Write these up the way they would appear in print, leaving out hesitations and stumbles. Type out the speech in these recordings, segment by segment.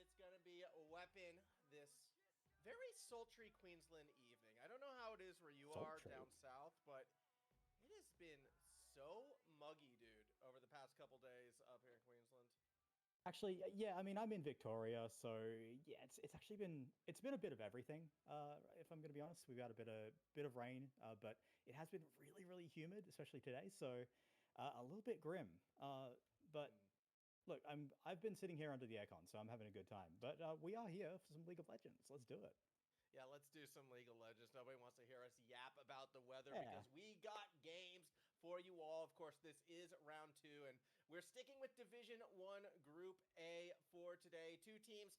it's going to be a weapon this very sultry Queensland evening. I don't know how it is where you are down south, but it has been so muggy, dude, over the past couple days up here in Queensland. Actually, yeah, I mean, I'm in Victoria, so yeah, it's actually been a bit of everything. If I'm going to be honest, we've had a bit of rain, but it has been really humid, especially today. So a little bit grim. But look, I've been sitting here under the aircon, so I'm having a good time. But we are here for some League of Legends. Let's do it. Yeah, let's do some League of Legends. Nobody wants to hear us yap about the weather Yeah. because we got games for you all. Of course, this is round 2, and we're sticking with Division 1 Group A for today. Two teams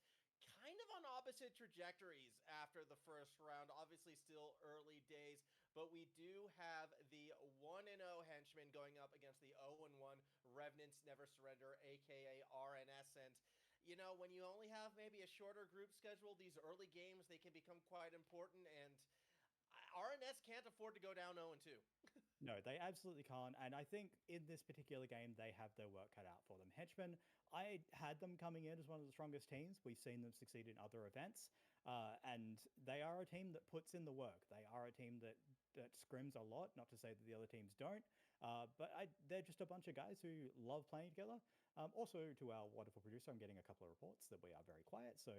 kind of on opposite trajectories after the first round. Obviously, still early days, but we do have the 1-0 Henchmen going up against the 0-1 Revenants Never Surrender, aka RNS. And you know, when you only have maybe a shorter group schedule, these early games, they can become quite important, and RNS can't afford to go down 0-2. No, they absolutely can't. And I think in this particular game, they have their work cut out for them. Henchmen, I had them coming in as one of the strongest teams. We've seen them succeed in other events. And they are a team that puts in the work. They are a team that scrims a lot, not to say that the other teams don't. But they're just a bunch of guys who love playing together. Also, to our wonderful producer, I'm getting a couple of reports that we are very quiet. So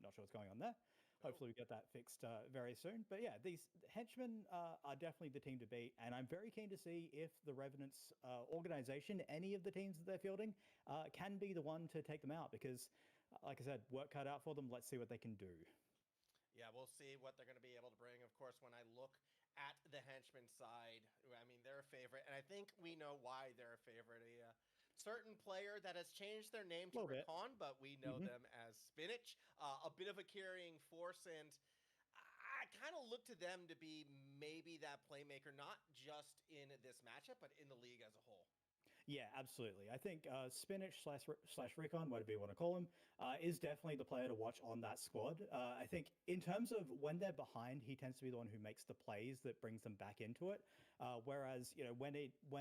not sure what's going on there. Hopefully we get that fixed very soon. But yeah, these Henchmen are definitely the team to beat. And I'm very keen to see if the Revenants organization, any of the teams that they're fielding, can be the one to take them out. Because, like I said, work cut out for them. Let's see what they can do. Yeah, we'll see what they're going to be able to bring. Of course, when I look at the Henchman side, I mean, they're a favorite. And I think we know why they're a favorite. A certain player that has changed their name to Riqon, but we know them as Spinach. A bit of a carrying force. And I kind of look to them to be maybe that playmaker, not just in this matchup, but in the league as a whole. Yeah, absolutely. I think Spinach slash Riqon, whatever you want to call him, is definitely the player to watch on that squad. I think in terms of when they're behind, he tends to be the one who makes the plays that brings them back into it. Whereas, you know, when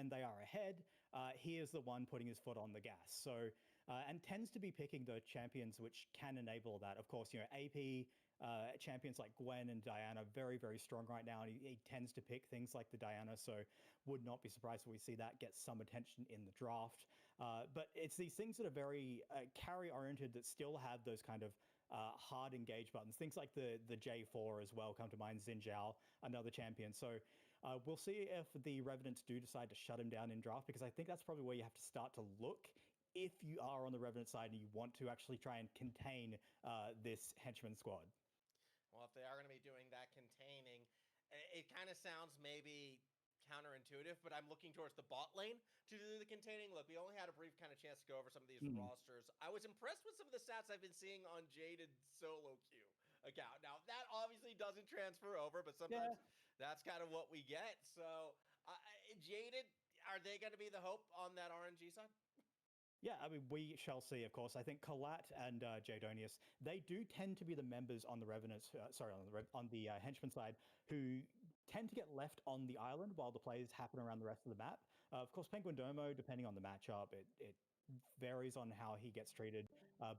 they are ahead, he is the one putting his foot on the gas. So, and tends to be picking the champions which can enable that. Of course, you know, AP champions like Gwen and Diana very strong right now, and he tends to pick things like the Diana, so would not be surprised if we see that get some attention in the draft. But it's these things that are very carry oriented that still have those kind of hard engage buttons. Things like the J4 as well come to mind. Xin Zhao, another champion. So we'll see if the Revenants do decide to shut him down in draft, because I think that's probably where you have to start to look if you are on the Revenant side and you want to actually try and contain this henchman squad. Well, if they are going to be doing that containing, it kind of sounds maybe counterintuitive, but I'm looking towards the bot lane to do the containing. Look, we only had a brief kind of chance to go over some of these rosters. I was impressed with some of the stats I've been seeing on Jaded solo queue account. Now, that obviously doesn't transfer over, but sometimes that's kind of what we get. So, Jaded, are they going to be the hope on that RNG side? Yeah, I mean, we shall see, of course. I think Collat and Jaydonius, they do tend to be the members on the Revenants, on the Henchman side, who tend to get left on the island while the plays happen around the rest of the map. Of course, Penguin Domo, depending on the matchup, it varies on how he gets treated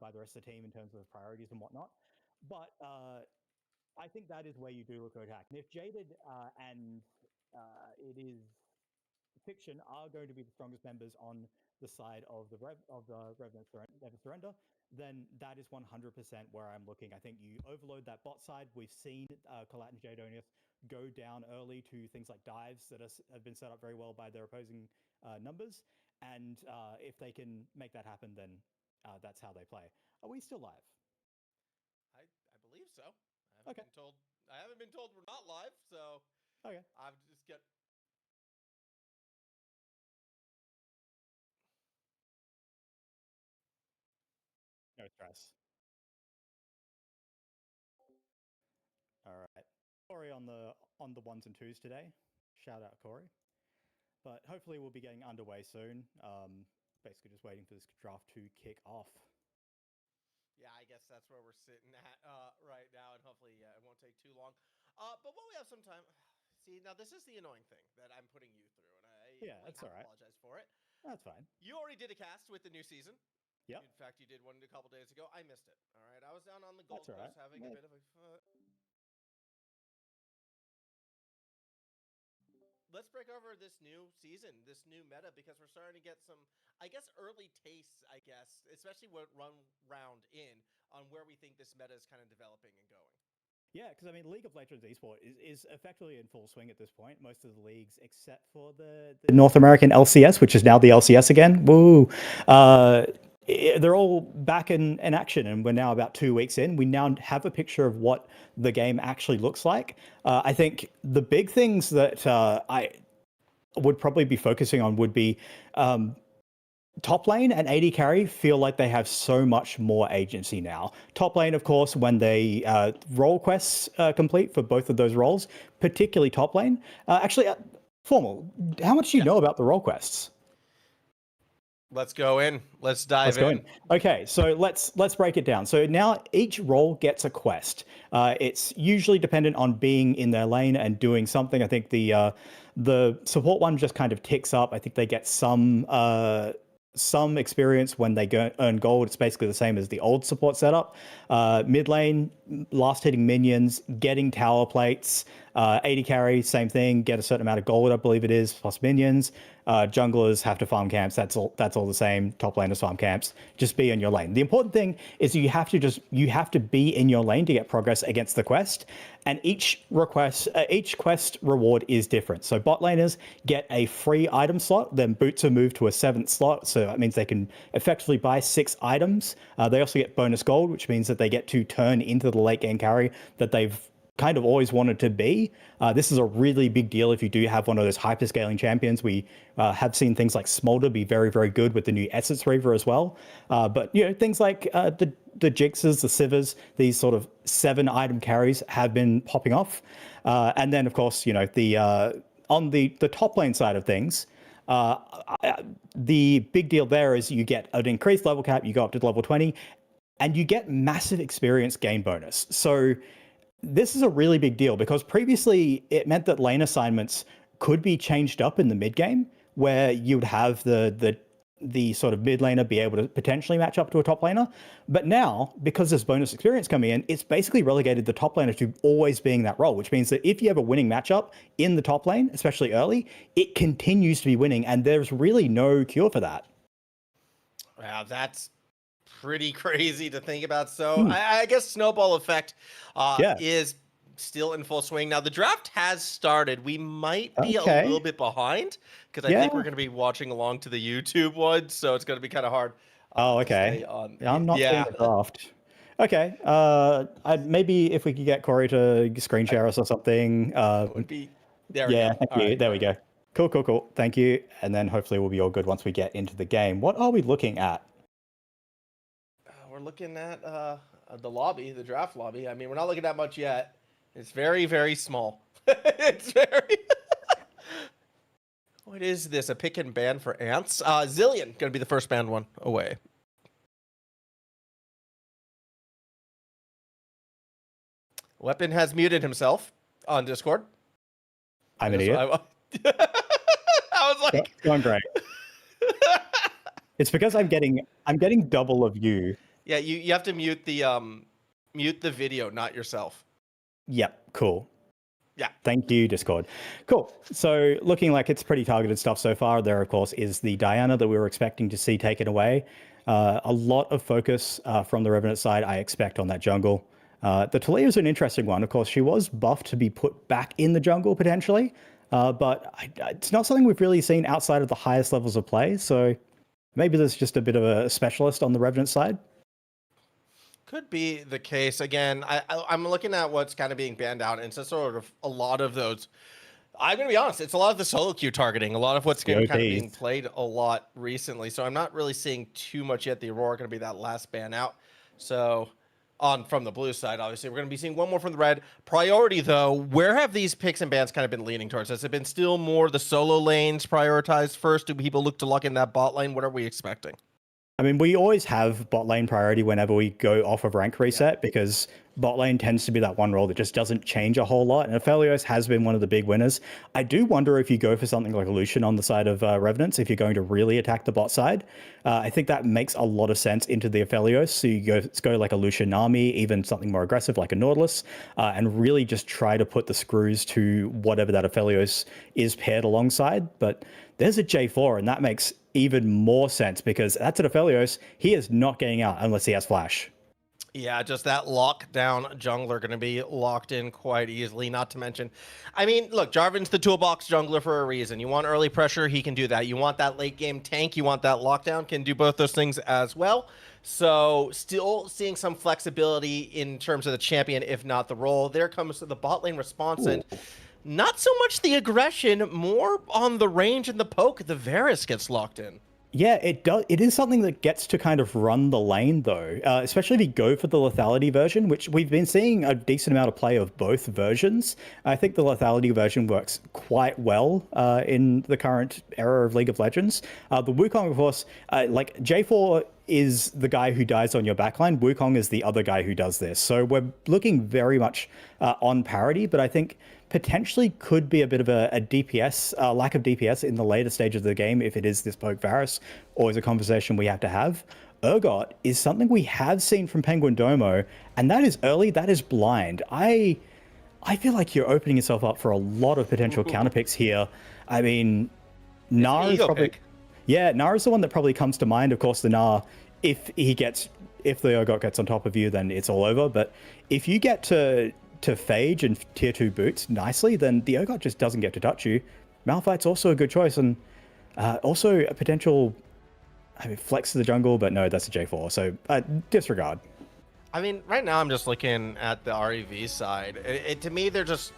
by the rest of the team in terms of priorities and whatnot. But I think that is where you do look to attack. And if Jaded and it is Fiction are going to be the strongest members on the side of the Revenants Never Surrender, then that is 100% where I'm looking. I think you overload that bot side. We've seen Collat and Jaydonius go down early to things like dives that have been set up very well by their opposing numbers. And if they can make that happen, then that's how they play. Are we still live? I believe so. I haven't been told we're not live, so okay. I've just got. No stress. All right. Corey on the ones and twos today. Shout out Corey. But hopefully we'll be getting underway soon. Basically just waiting for this draft to kick off. Yeah, I guess that's where we're sitting at right now, and hopefully it won't take too long. But while we have some time, see, now this is the annoying thing that I'm putting you through, and I that's all right. apologize for it. That's fine. You already did a cast with the new season. Yep. In fact, you did one a couple days ago. I missed it. All right, I was down on the Gold That's all Coast right. having a bit of a. Let's break over this new season, this new meta, because we're starting to get some, I guess, early tastes, I guess, especially what run round in on where we think this meta is kind of developing and going. Yeah, because I mean, League of Legends esports is effectively in full swing at this point. Most of the leagues, except for the North American LCS, which is now the LCS again. Woo! They're all back in action, and we're now about 2 weeks in. We now have a picture of what the game actually looks like. I think the big things that I would probably be focusing on would be top lane and AD carry feel like they have so much more agency now. Top lane, of course, when they role quests complete for both of those roles, particularly top lane. Formal, how much do you know about the role quests? Let's go in. Let's dive in. Okay, so let's break it down. So now each role gets a quest. It's usually dependent on being in their lane and doing something. I think the support one just kind of ticks up. I think they get some experience when they earn gold. It's basically the same as the old support setup. Mid lane, last hitting minions, getting tower plates. AD carry, same thing. Get a certain amount of gold, I believe it is, plus minions. Junglers have to farm camps. That's all the same. Top laners farm camps. Just be in your lane. The important thing is you have to be in your lane to get progress against the quest. And each quest reward is different. So bot laners get a free item slot. Then boots are moved to a 7th slot. So that means they can effectively buy 6 items. They also get bonus gold, which means that they get to turn into the late game carry that they've kind of always wanted to be. This is a really big deal if you do have one of those hyperscaling champions. We have seen things like Smolder be very, very good with the new Essence Reaver as well. But things like the Jixes, the Sivers, these sort of 7 item carries have been popping off. And then, of course, on the top lane side of things, the big deal there is you get an increased level cap, you go up to level 20, and you get massive experience gain bonus. So this is a really big deal because previously it meant that lane assignments could be changed up in the mid game, where you'd have the sort of mid laner be able to potentially match up to a top laner. But now, because there's bonus experience coming in, it's basically relegated the top laner to always being that role, which means that if you have a winning matchup in the top lane, especially early, it continues to be winning, and there's really no cure for that. Wow, that's pretty crazy to think about. So I guess snowball effect is still in full swing. Now the draft has started. We might be a little bit behind because I think we're going to be watching along to the YouTube one, so it's going to be kind of hard. Okay. I'm not seeing the draft. Okay. Maybe if we could get Corey to screen share us or something. Would be there. We yeah, go. thank you. There we go. Cool. Thank you. And then hopefully we'll be all good once we get into the game. What are we looking at? We're looking at the lobby, the draft lobby. I mean, we're not looking at much yet. It's very, very small. It's very... What is this? A pick and ban for ants? Zillion, going to be the first banned one away. Weapon has muted himself on Discord. I'm an idiot. I was like... It's going great. It's because I'm getting double of you. Yeah, you have to mute the video, not yourself. Yep, cool. Yeah. Thank you, Discord. Cool. So looking like it's pretty targeted stuff so far. There, of course, is the Diana that we were expecting to see taken away. A lot of focus from the Revenant side, I expect, on that jungle. The Talia is an interesting one. Of course, she was buffed to be put back in the jungle, potentially. But it's not something we've really seen outside of the highest levels of play. So maybe there's just a bit of a specialist on the Revenant side. Could be the case. Again, I'm looking at what's kind of being banned out, and it's a sort of a lot of those. I'm going to be honest, it's a lot of the solo queue targeting, a lot of what's kind of being played a lot recently. So I'm not really seeing too much yet. The Aurora going to be that last ban out. So from the blue side, obviously, we're going to be seeing one more from the red. Priority, though, where have these picks and bans kind of been leaning towards? Has it been still more the solo lanes prioritized first? Do people look to lock in that bot lane? What are we expecting? I mean, we always have bot lane priority whenever we go off of rank reset because bot lane tends to be that one role that just doesn't change a whole lot, and Aphelios has been one of the big winners. I do wonder if you go for something like Lucian on the side of Revenants, if you're going to really attack the bot side. I think that makes a lot of sense into the Aphelios, so you go like a Lucian army, even something more aggressive like a Nautilus, and really just try to put the screws to whatever that Aphelios is paired alongside. But there's a J4, and that makes even more sense because that's an Aphelios. He is not getting out unless he has flash. Yeah, just that lockdown jungler going to be locked in quite easily, not to mention, I mean, look, Jarvan's the toolbox jungler for a reason. You want early pressure, he can do that. You want that late game tank, you want that lockdown, can do both those things as well. So still seeing some flexibility in terms of the champion, if not the role. There comes the bot lane response, and not so much the aggression, more on the range and the poke. The Varus gets locked in. Yeah, it does. It is something that gets to kind of run the lane, though, especially if you go for the lethality version, which we've been seeing a decent amount of play of both versions. I think the lethality version works quite well in the current era of League of Legends. The Wukong, of course, like J4 is the guy who dies on your backline. Wukong is the other guy who does this. So we're looking very much on parity, but I think potentially could be a bit of a DPS, lack of DPS in the later stages of the game if it is this poke Varus, always a conversation we have to have. Urgot is something we have seen from Penguin Domo, and that is early, that is blind. I feel like you're opening yourself up for a lot of potential counterpicks here. I mean, Gnar is probably... Pick. Yeah, Gnar is the one that probably comes to mind. Of course, the Gnar, if the Urgot gets on top of you, then it's all over. But if you get to Phage and tier 2 boots nicely, then the Urgot just doesn't get to touch you. Malphite's also a good choice, and also a potential flex to the jungle, but no, that's a J4, so disregard. I mean, right now I'm just looking at the REV side. To me, they're just...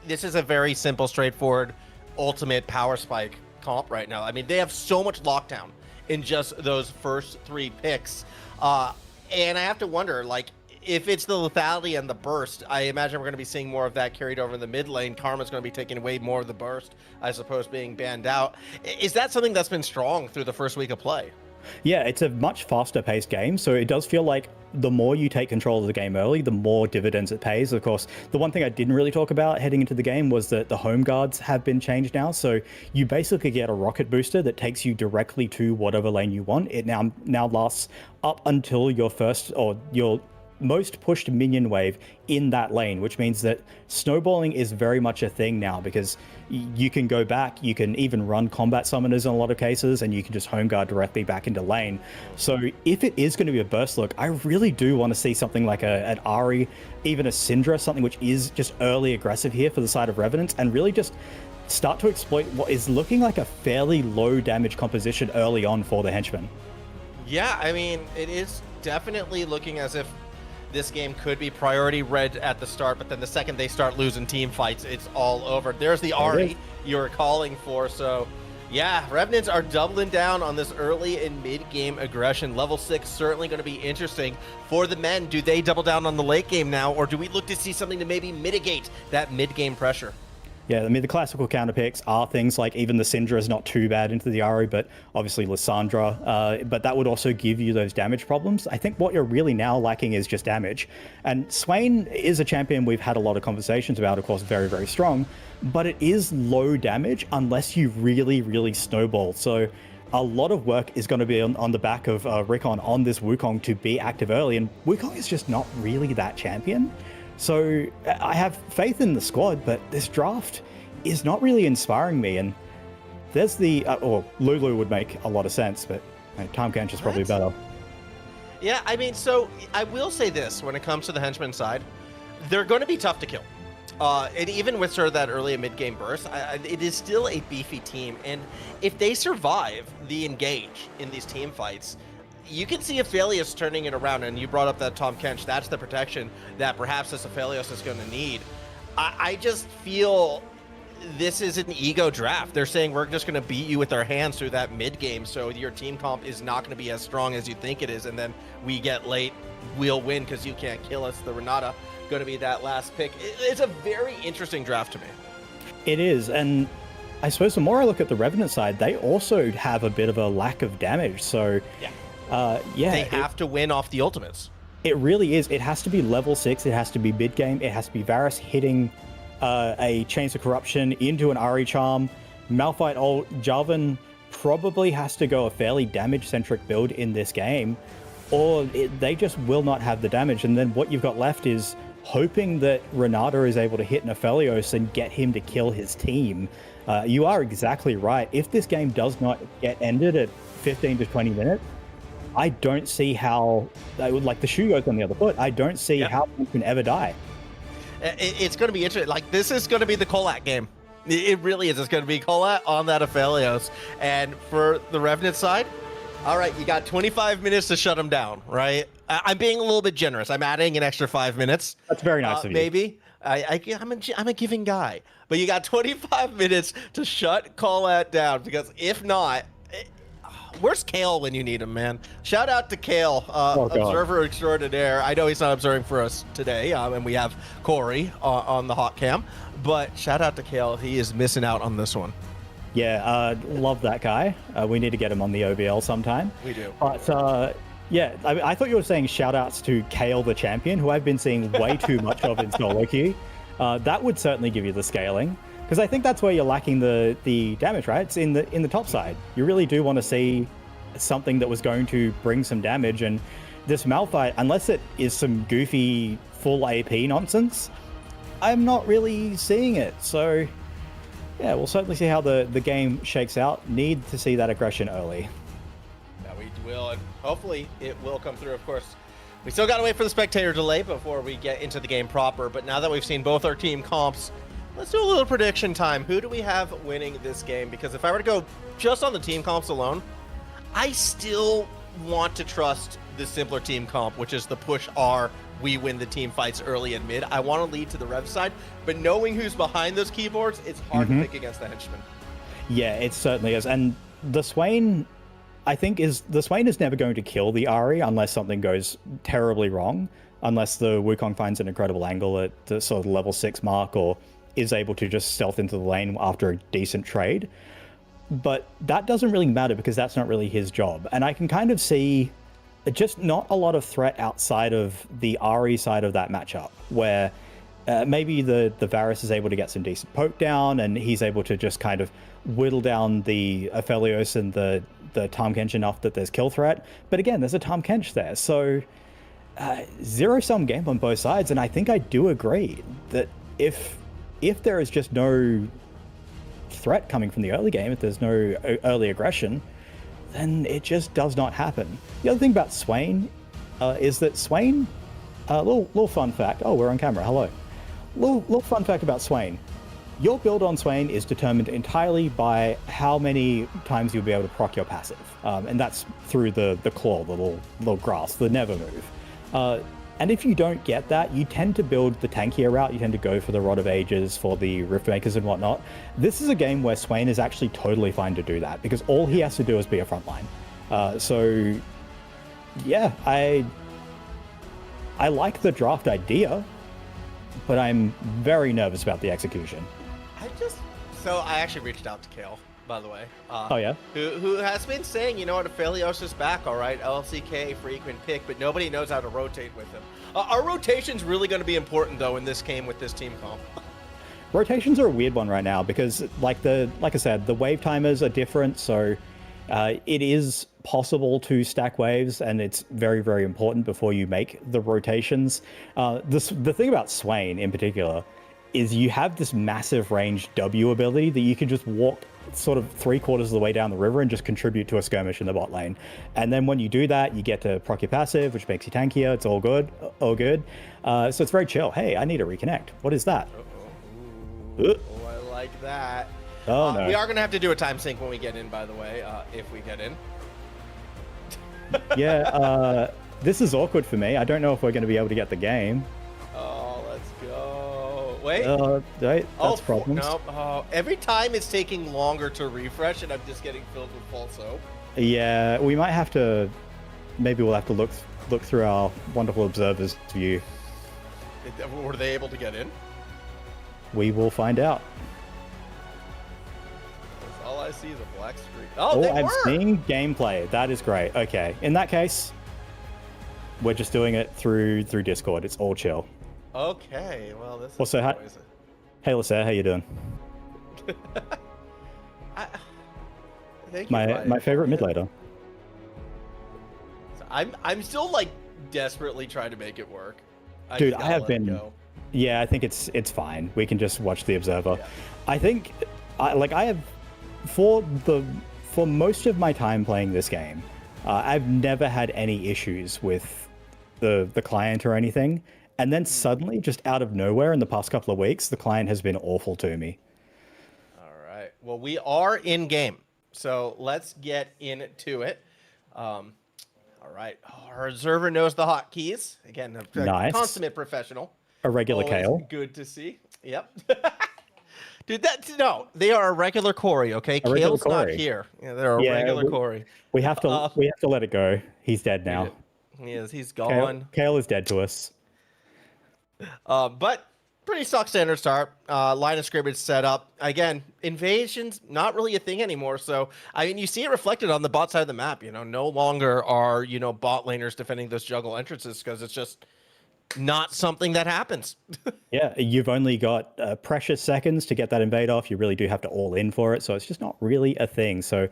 this is a very simple, straightforward, ultimate power spike comp right now. I mean, they have so much lockdown in just those first 3 picks. And I have to wonder, like, if it's the lethality and the burst, I imagine we're going to be seeing more of that carried over in the mid lane. Karma's going to be taking away more of the burst, I suppose, being banned out. Is that something that's been strong through the first week of play? Yeah, it's a much faster paced game, so it does feel like the more you take control of the game early, the more dividends it pays. Of course, the one thing I didn't really talk about heading into the game was that the home guards have been changed now, so you basically get a rocket booster that takes you directly to whatever lane you want. It now lasts up until your first, or your most pushed minion wave in that lane, which means that snowballing is very much a thing now, because you can go back, you can even run combat summoners in a lot of cases, and you can just home guard directly back into lane. So if it is going to be a burst look, I really do want to see something like an Ahri, even a Syndra, something which is just early aggressive here for the side of Revenants, and really just start to exploit what is looking like a fairly low damage composition early on for the Henchmen. Yeah, I mean, it is definitely looking as if this game could be priority red at the start, but then the second they start losing team fights, it's all over. There's the Ahri you were calling for. So yeah, Revenants are doubling down on this early and mid-game aggression. Level 6 certainly going to be interesting for the men. Do they double down on the late game now, or do we look to see something to maybe mitigate that mid-game pressure? Yeah, I mean, the classical counter picks are things like even the Syndra is not too bad into the Ahri, but obviously Lissandra, but that would also give you those damage problems. I think what you're really now lacking is just damage. And Swain is a champion we've had a lot of conversations about, of course, very, very strong, but it is low damage unless you really, really snowball. So a lot of work is going to be on the back of Riqon on this Wukong to be active early, and Wukong is just not really that champion. So I have faith in the squad, but this draft is not really inspiring me. And there's the, or Lulu would make a lot of sense, but Tahm Kench is probably better. Yeah, I mean, so I will say this, when it comes to the Henchmen side, they're going to be tough to kill. And even with sort of that early and mid-game burst, it is still a beefy team. And if they survive the engage in these team fights, you can see Aphelios turning it around, and you brought up that Tahm Kench. That's the protection that perhaps this Aphelios is going to need. I just feel this is an ego draft. They're saying we're just going to beat you with our hands through that mid-game, so your team comp is not going to be as strong as you think it is, and then we get late, we'll win because you can't kill us. The Renata going to be that last pick. It's a very interesting draft to me. It is, and I suppose the more I look at the Revenant side, they also have a bit of a lack of damage, so... Yeah. They have to win off the ultimates. It really is. It has to be level 6. It has to be mid game. It has to be Varus hitting a Chains of Corruption into an Ari Charm. Malphite ult. Jarvan probably has to go a fairly damage-centric build in this game, or they just will not have the damage. And then what you've got left is hoping that Renata is able to hit an Aphelios and get him to kill his team. You are exactly right. If this game does not get ended at 15 to 20 minutes, I don't see how, like the shoe goes on the other foot, I don't see how you can ever die. It's going to be interesting. Like, this is going to be the Collat game. It really is. It's going to be Collat on that Aphelios. And for the Revenant side, all right, you got 25 minutes to shut him down, right? I'm being a little bit generous. I'm adding an extra 5 minutes. That's very nice of you. Maybe. I'm a giving guy. But you got 25 minutes to shut Collat down, because if not, where's Kale when you need him, man? Shout out to Kale, observer extraordinaire. I know he's not observing for us today, and we have Corey on the hot cam, but shout out to Kale. He is missing out on this one. Yeah, love that guy. We need to get him on the OBL sometime. We do. But yeah, I thought you were saying shout outs to Kale the champion, who I've been seeing way too much of in solo queue. That would certainly give you the scaling, because I think that's where you're lacking the damage, right? It's in the top side. You really do want to see something that was going to bring some damage, and this Malphite, unless it is some goofy full AP nonsense, I'm not really seeing it. So yeah, we'll certainly see how the game shakes out. Need to see that aggression early. Yeah, we will, and hopefully it will come through. Of course, we still got to wait for the spectator delay before we get into the game proper, but now that we've seen both our team comps, let's do a little prediction time. Who do we have winning this game? Because if I were to go just on the team comps alone, I still want to trust the simpler team comp, which is the push R, we win the team fights early and mid. I want to lead to the Rev side, but knowing who's behind those keyboards, it's hard to pick against the Henchmen. Yeah, it certainly is. And the Swain, I think, is never going to kill the Ahri unless something goes terribly wrong, unless the Wukong finds an incredible angle at the sort of level 6 mark, or is able to just stealth into the lane after a decent trade. But that doesn't really matter, because that's not really his job. And I can kind of see just not a lot of threat outside of the Ahri side of that matchup, where maybe the Varus is able to get some decent poke down, and he's able to just kind of whittle down the Aphelios and the Tahm Kench enough that there's kill threat. But again, there's a Tahm Kench there. So zero-sum game on both sides, and I think I do agree that if there is just no threat coming from the early game, if there's no early aggression, then it just does not happen. The other thing about Swain is that Swain, little fun fact. Oh, we're on camera. Hello. Little fun fact about Swain. Your build on Swain is determined entirely by how many times you'll be able to proc your passive, and that's through the claw, the little grass, the never move. And if you don't get that, you tend to build the tankier route. You tend to go for the Rod of Ages, for the Riftmakers and whatnot. This is a game where Swain is actually totally fine to do that, because all he has to do is be a frontline. So yeah, I like the draft idea, but I'm very nervous about the execution. So I actually reached out to Kale, by the way. Oh yeah? Who has been saying, you know what, Aphelios is back, all right, LCK, frequent pick, but nobody knows how to rotate with him. Our rotation's really going to be important, though, in this game with this team comp. Rotations are a weird one right now, because like I said, the wave timers are different, so it is possible to stack waves, and it's very, very important before you make the rotations. The thing about Swain in particular is you have this massive range W ability that you can just walk sort of 3/4 of the way down the river and just contribute to a skirmish in the bot lane. And then when you do that, you get to proc your passive, which makes you tankier. It's all good. So it's very chill. Hey, I need to reconnect. What is that? Oh, I like that. Oh, no. We are going to have to do a time sync when we get in, by the way, if we get in. Yeah, this is awkward for me. I don't know if we're going to be able to get the game. Oh, let's go. Wait. That's problems. No. Oh, every time it's taking longer to refresh, and I'm just getting filled with false hope. Yeah, we might have to. Maybe we'll have to look through our wonderful observer's view. Were they able to get in? We will find out. That's all I see is a black screen. Oh, they I'm were! seeing gameplay. That is great. Okay, in that case, We're just doing it through Discord. It's all chill. Okay, well, this is Also, hey, Lasser, how you doing? Thank you, my favorite mid laner. I'm still like desperately trying to make it work. Dude, I have been. Yeah, I think it's fine. We can just watch the Observer. Yeah. I think, I have for most of my time playing this game, I've never had any issues with the client or anything. And then suddenly, just out of nowhere, in the past couple of weeks, the client has been awful to me. All right. Well, we are in game, so let's get into it. All right. Our observer knows the hotkeys. Again, a nice. Consummate professional. A regular Kale. Good to see. Yep. Dude, they are a regular Corey, okay? Kale's not here. Yeah, they're a regular Corey. We have to let it go. He's dead now. He is. He's gone. Kale is dead to us. But pretty stock standard start. Line of scrimmage set up. Again, invasion's not really a thing anymore. So, I mean, you see it reflected on the bot side of the map. No longer are, bot laners defending those jungle entrances because it's just not something that happens. Yeah, you've only got precious seconds to get that invade off. You really do have to all in for it. So it's just not really a thing. So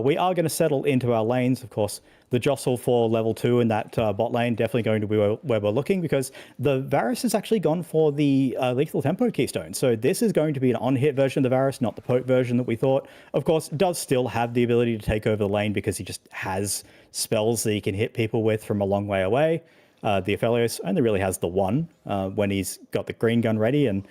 we are going to settle into our lanes. Of course, the jostle for level 2 in that bot lane definitely going to be where we're looking, because the Varus has actually gone for the lethal tempo keystone. So this is going to be an on-hit version of the Varus, not the poke version that we thought. Of course, does still have the ability to take over the lane because he just has spells that he can hit people with from a long way away. The Aphelios only really has the one when he's got the green gun ready, and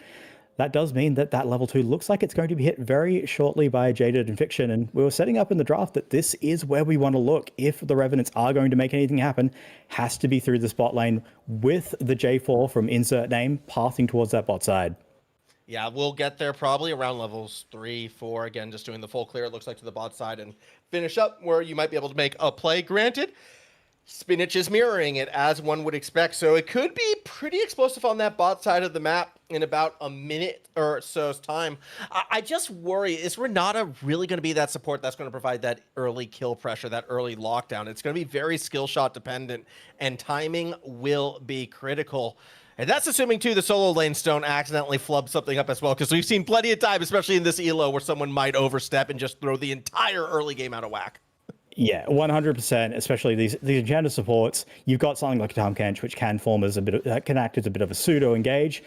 that does mean that level 2 looks like it's going to be hit very shortly by Jaded and Fiction, and we were setting up in the draft that this is where we want to look. If the Revenants are going to make anything happen, has to be through the bot lane with the J4 from insert name pathing towards that bot side. Yeah, we'll get there probably around levels 3, 4, again, just doing the full clear, it looks like, to the bot side, and finish up where you might be able to make a play. Granted, Spinach is mirroring it, as one would expect, so it could be pretty explosive on that bot side of the map in about a minute or so's time. I just worry, is Renata really going to be that support that's going to provide that early kill pressure, that early lockdown? It's going to be very skill shot dependent, and timing will be critical. And that's assuming, too, the solo lanes don't accidentally flub something up as well, because we've seen plenty of time, especially in this elo, where someone might overstep and just throw the entire early game out of whack. Yeah, 100%, especially these enchanted supports. You've got something like a Tahm Kench, which can form as can act as a bit of a pseudo engage.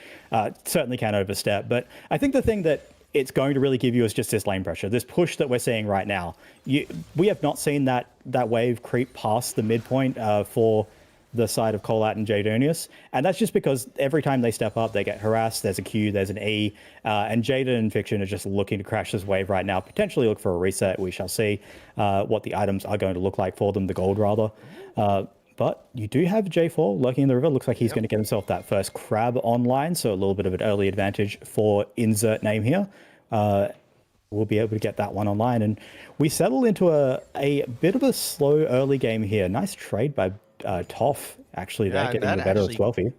Certainly can overstep, but I think the thing that it's going to really give you is just this lane pressure, this push that we're seeing right now. We have not seen that wave creep past the midpoint for the side of Collat and Jaydonius, and that's just because every time they step up, they get harassed. There's a Q, there's an E, and Jaden and Fiction are just looking to crash this wave right now, potentially look for a reset. We shall see what the items are going to look like for them, the gold rather. But you do have J4 lurking in the river. Looks like he's going to get himself that first crab online, so a little bit of an early advantage for insert name here. We'll be able to get that one online, and we settle into a bit of a slow early game here. Nice trade by Toph, actually, there, getting the better of Swelfy.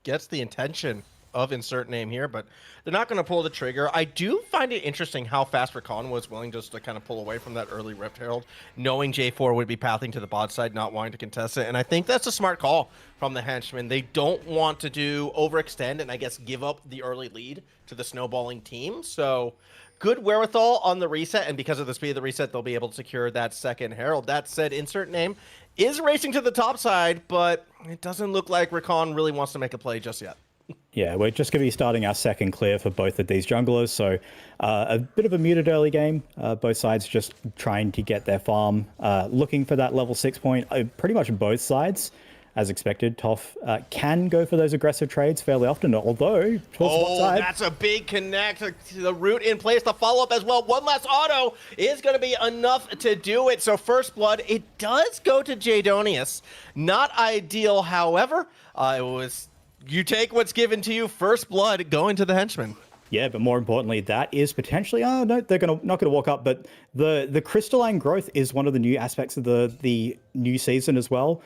Gets the intention of insert name here, but they're not going to pull the trigger. I do find it interesting how fast Riqon was willing just to kind of pull away from that early Rift Herald, knowing J4 would be pathing to the bot side, not wanting to contest it. And I think that's a smart call from the Henchmen. They don't want to overextend and I guess give up the early lead to the snowballing team. So good wherewithal on the reset, and because of the speed of the reset, they'll be able to secure that second Herald. That said, insert name is racing to the top side, but it doesn't look like Riqon really wants to make a play just yet. Yeah, we're just going to be starting our second clear for both of these junglers, so a bit of a muted early game. Both sides just trying to get their farm, looking for that level 6 point, pretty much both sides. As expected, Toph can go for those aggressive trades fairly often, although... that's a big connect. The root in place, the follow-up as well. One last auto is going to be enough to do it. So first blood, it does go to Jaydonius. Not ideal, however. It was... You take what's given to you. First blood going to the Henchmen. Yeah, but more importantly, that is potentially, oh no, they're not going to walk up, but the crystalline growth is one of the new aspects of the new season as well.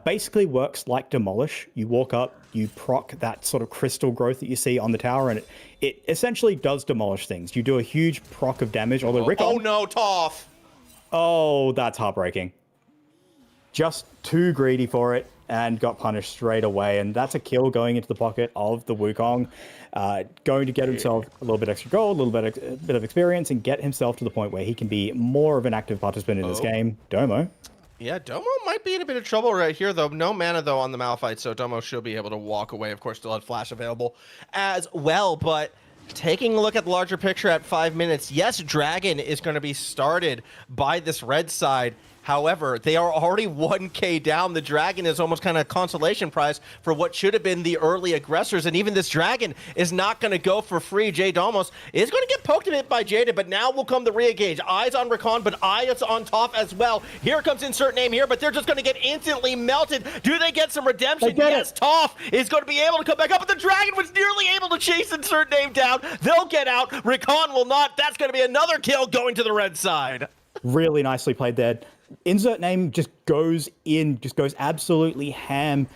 Basically works like Demolish. You walk up, you proc that sort of crystal growth that you see on the tower, and it essentially does demolish things. You do a huge proc of damage, although Riqon... Oh no, Toph! Oh, that's heartbreaking. Just too greedy for it. and got punished straight away. And that's a kill going into the pocket of the Wukong, going to get himself a little bit extra gold, a bit of experience, and get himself to the point where he can be more of an active participant in this game. Domo. Yeah, Domo might be in a bit of trouble right here, though. No mana, though, on the Malphite, so Domo should be able to walk away. Of course, still had Flash available as well, but taking a look at the larger picture at 5 minutes, yes, Dragon is going to be started by this red side. However, they are already 1k down. The Dragon is almost kind of a consolation prize for what should have been the early aggressors, and even this Dragon is not going to go for free. Jaydonius is going to get poked a bit by Jaded, but now will come the re-engage. Eyes on Riqon, but eyes on Toph as well. Here comes Insert Name here, but they're just going to get instantly melted. Do they get some redemption? Yes, Toph is going to be able to come back up, but the Dragon was nearly able to chase Insert Name down. They'll get out. Riqon will not. That's going to be another kill going to the red side. Really nicely played there. Insert Name just goes absolutely ham.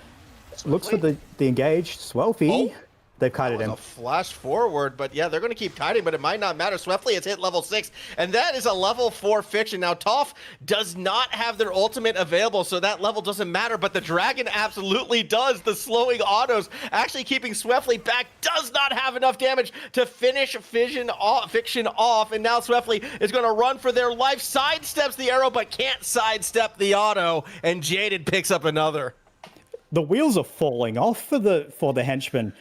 Swelfy. Looks for the engaged. Swelfy. Oh. They've kited him. A flash forward, but yeah, they're going to keep kiting, but it might not matter. Swelfy has hit level 6, and that is a level 4 Fiction. Now, Toph does not have their ultimate available, so that level doesn't matter, but the Dragon absolutely does. The slowing autos actually keeping Swelfy back, does not have enough damage to finish Fiction off, and now Swelfy is going to run for their life, sidesteps the arrow, but can't sidestep the auto, and Jaded picks up another. The wheels are falling off for the Henchmen.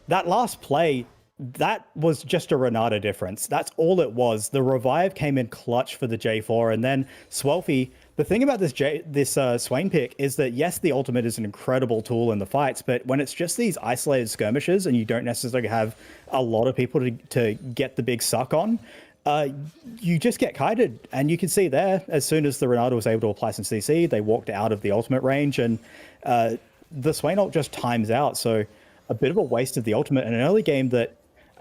That last play, that was just a Renata difference. That's all it was. The revive came in clutch for the J4, and then Swelfy. The thing about this Swain pick is that, yes, the ultimate is an incredible tool in the fights, but when it's just these isolated skirmishes and you don't necessarily have a lot of people to get the big suck on, you just get kited. And you can see there, as soon as the Renata was able to apply some CC, they walked out of the ultimate range, and the Swain ult just times out. So a bit of a waste of the ultimate in an early game that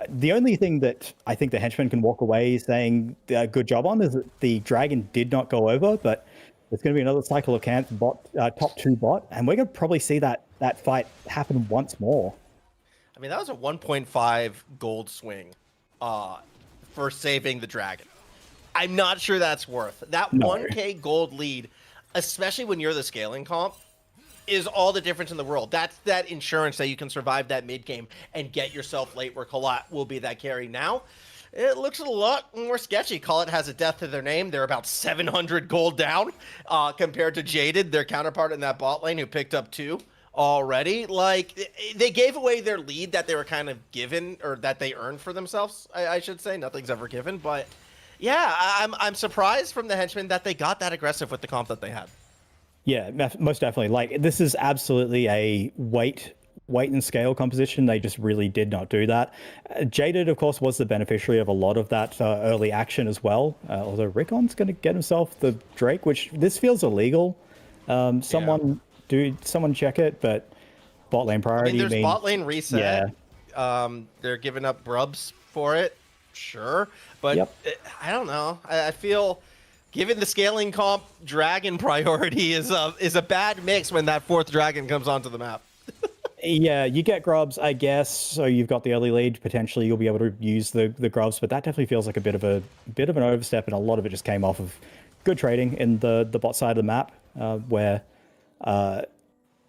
the only thing that I think the Henchmen can walk away saying good job on is that the Dragon did not go over, but there's going to be another cycle of camp top 2 bot, and we're going to probably see that fight happen once more. I mean, that was a 1.5 gold swing for saving the Dragon. I'm not sure that's worth. That 1k gold lead, especially when you're the scaling comp, is all the difference in the world. That's that insurance that you can survive that mid game and get yourself late, where Collat will be that carry. Now, it looks a lot more sketchy. Collat has a death to their name. They're about 700 gold down compared to Jaded, their counterpart in that bot lane, who picked up 2 already. Like, they gave away their lead that they were kind of given, or that they earned for themselves, I should say. Nothing's ever given, but yeah, I'm surprised from the Henchmen that they got that aggressive with the comp that they had. Yeah, most definitely. Like, this is absolutely a weight and scale composition. They just really did not do that. Jaded, of course, was the beneficiary of a lot of that early action as well. Although Riqon's going to get himself the Drake, which this feels illegal. Someone check it, but bot lane priority. I mean, there's bot lane reset. Yeah. They're giving up brubs for it, sure, but I don't know. I feel, given the scaling comp, Dragon priority is a bad mix when that 4th Dragon comes onto the map. Yeah, you get grubs, I guess, so you've got the early lead. Potentially you'll be able to use the grubs, but that definitely feels like a bit of an overstep, and a lot of it just came off of good trading in the bot side of the map, where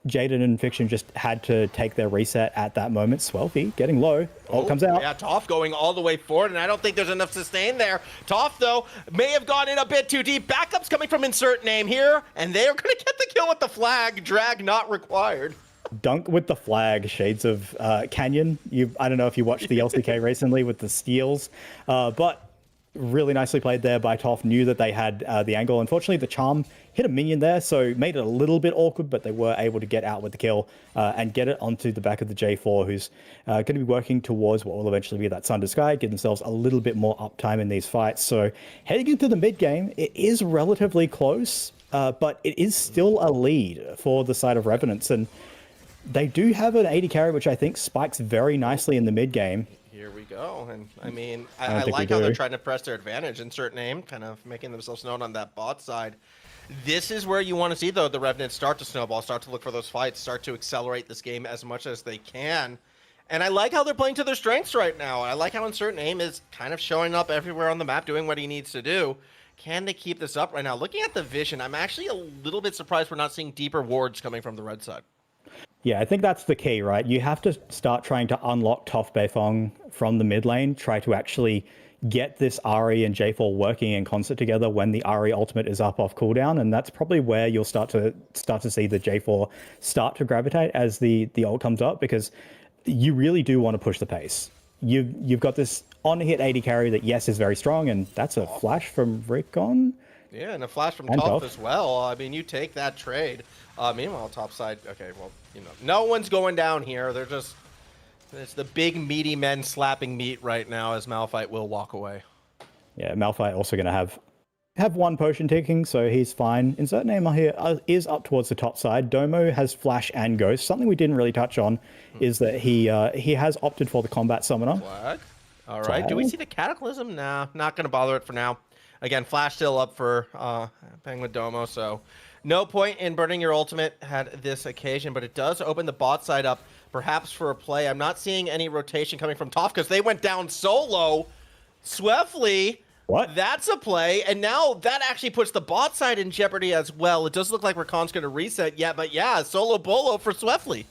Jaden and Fiction just had to take their reset at that moment. Swelfy getting low. Ult comes out. Yeah, Toph going all the way forward, and I don't think there's enough sustain there. Toph, though, may have gone in a bit too deep. Backups coming from Insert Name here, and they are going to get the kill with the flag. Drag not required. Dunk with the flag. Shades of Canyon. I don't know if you watched the LCK recently with the steals, but really nicely played there by Toph. Knew that they had the angle. Unfortunately, the charm hit a minion there, so made it a little bit awkward, but they were able to get out with the kill and get it onto the back of the J4, who's going to be working towards what will eventually be that Sunder Sky, give themselves a little bit more uptime in these fights. So heading into the mid game, it is relatively close, but it is still a lead for the side of Revenants, and they do have an AD carry, which I think spikes very nicely in the mid game. Here we go. And I mean, I like how they're trying to press their advantage. Insert Name, kind of making themselves known on that bot side. This is where you want to see, though, the Revenants start to snowball, start to look for those fights, start to accelerate this game as much as they can. And I like how they're playing to their strengths right now. I like how Insert Name is kind of showing up everywhere on the map, doing what he needs to do. Can they keep this up right now? Looking at the vision, I'm actually a little bit surprised we're not seeing deeper wards coming from the red side. Yeah, I think that's the key, right? You have to start trying to unlock Toph Beifong from the mid lane, try to actually get this Ahri and J4 working in concert together when the Ahri ultimate is up off cooldown, and that's probably where you'll start to see the J4 start to gravitate as the ult comes up, because you really do want to push the pace. You've got this on-hit AD carry that, yes, is very strong, and that's a flash from Riqon. Yeah, and a flash from Toph as well. I mean, you take that trade. Meanwhile, top side, okay, well, no one's going down here. They're just, it's the big meaty men slapping meat right now as Malphite will walk away. Yeah, Malphite also going to have one potion ticking, so he's fine. Insert name here is up towards the top side. Domo has flash and ghost. Something we didn't really touch on is that he has opted for the combat summoner. Flag. All right. Flag. Do we see the Cataclysm? Nah, not going to bother it for now. Again, flash still up for Penguin Domo, so no point in burning your ultimate at this occasion, but it does open the bot side up perhaps for a play. I'm not seeing any rotation coming from Toph because they went down solo. Swelfy. What? That's a play, and now that actually puts the bot side in jeopardy as well. It does look like Riqon's going to reset yet, but yeah, solo bolo for Swelfy.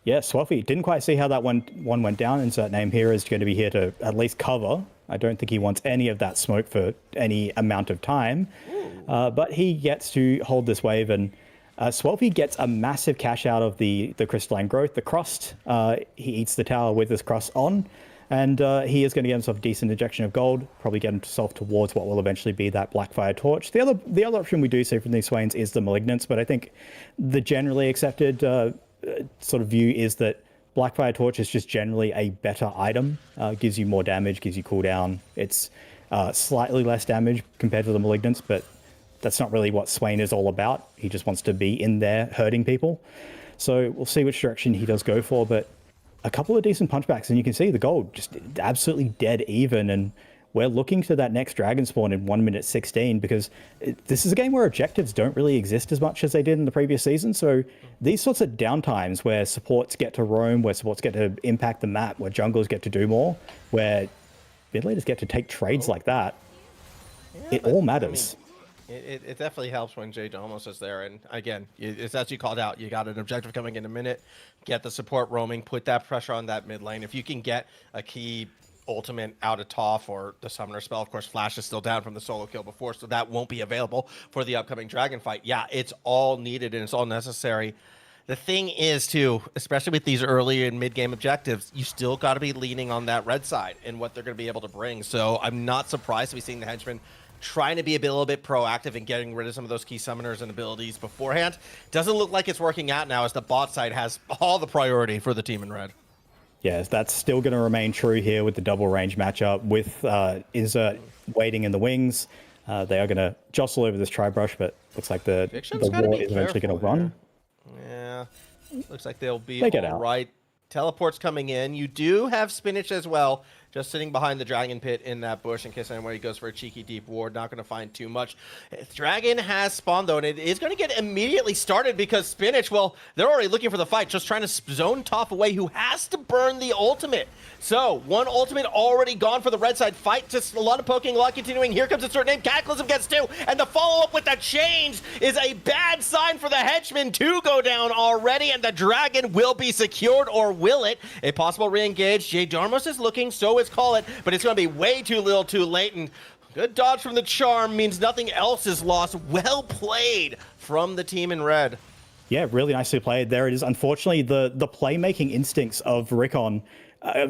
Yeah, Swelfy. Didn't quite see how that one went down. Insert name here is going to be here to at least cover. I don't think he wants any of that smoke for any amount of time, but he gets to hold this wave, and Swelfy gets a massive cash out of the crystalline growth, the crust. He eats the tower with this crust on. And he is going to get himself a decent injection of gold, probably get himself towards what will eventually be that Blackfire Torch. The other option we do see from these Swains is the Malignance, but I think the generally accepted sort of view is that Blackfire Torch is just generally a better item. Gives you more damage, gives you cooldown. It's slightly less damage compared to the Malignance, but that's not really what Swain is all about. He just wants to be in there hurting people. So we'll see which direction he does go for, but a couple of decent punchbacks, and you can see the gold just absolutely dead even, and we're looking to that next dragon spawn in 1 minute 16, because this is a game where objectives don't really exist as much as they did in the previous season. So these sorts of downtimes where supports get to roam, where supports get to impact the map, where junglers get to do more, where mid laners get to take trades like that, it all matters. I mean, it definitely helps when Jaydonius is there, and again, it's as you called out, you got an objective coming in a minute, get the support roaming, put that pressure on that mid lane. If you can get a key ultimate out of Toph or the summoner spell, of course Flash is still down from the solo kill before, so that won't be available for the upcoming dragon fight. Yeah, it's all needed and it's all necessary. The thing is, too, especially with these early and mid-game objectives, you still got to be leaning on that red side and what they're going to be able to bring. So I'm not surprised to be seeing the Henchmen trying to be a little bit proactive and getting rid of some of those key summoners and abilities beforehand. Doesn't look like it's working out now as the bot side has all the priority for the team in red. Yes, that's still going to remain true here with the double range matchup with Insert waiting in the wings. They are going to jostle over this tri-brush, but looks like the war is eventually going to run. Yeah, looks like they'll be all right. Teleport's coming in. You do have Spinach as well, just sitting behind the Dragon Pit in that bush in case anybody goes for a cheeky deep ward. Not going to find too much. Dragon has spawned, though, and it is going to get immediately started because Spinach, well, they're already looking for the fight, just trying to zone Toph away, who has to burn the ultimate. So, one ultimate already gone for the red side fight. Just a lot of poking, a lot continuing. Here comes a certain name. Cataclysm gets two, and the follow-up with that change is a bad sign for the Henchmen to go down already, and the Dragon will be secured, or will it? A possible re-engage. Jaydonius is looking, so is Collat, but it's going to be way too little too late, and good dodge from the charm means nothing else is lost. Well played from the team in red. Yeah, really nicely played. There it is. Unfortunately, the playmaking instincts of Riqon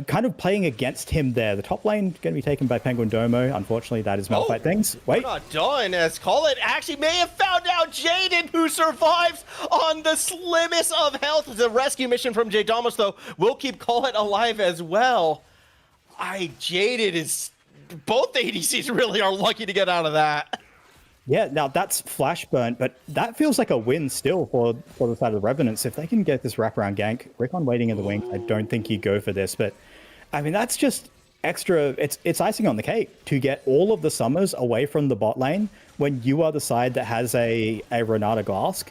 kind of playing against him there. The top lane going to be taken by Penguin Domo. Unfortunately, that is Malphite things. Wait. We're not done, as Collat actually may have found out Jaden, who survives on the slimmest of health. It's a rescue mission from Jaydonius, though. We'll keep Collat alive as well. Jaded is... Both the ADCs really are lucky to get out of that. Yeah, now that's flash burnt, but that feels like a win still for the side of the Revenants. If they can get this wraparound gank, Riqon waiting in the wing, I don't think you go for this, but I mean, that's just extra, it's icing on the cake to get all of the summers away from the bot lane when you are the side that has a Renata Glask.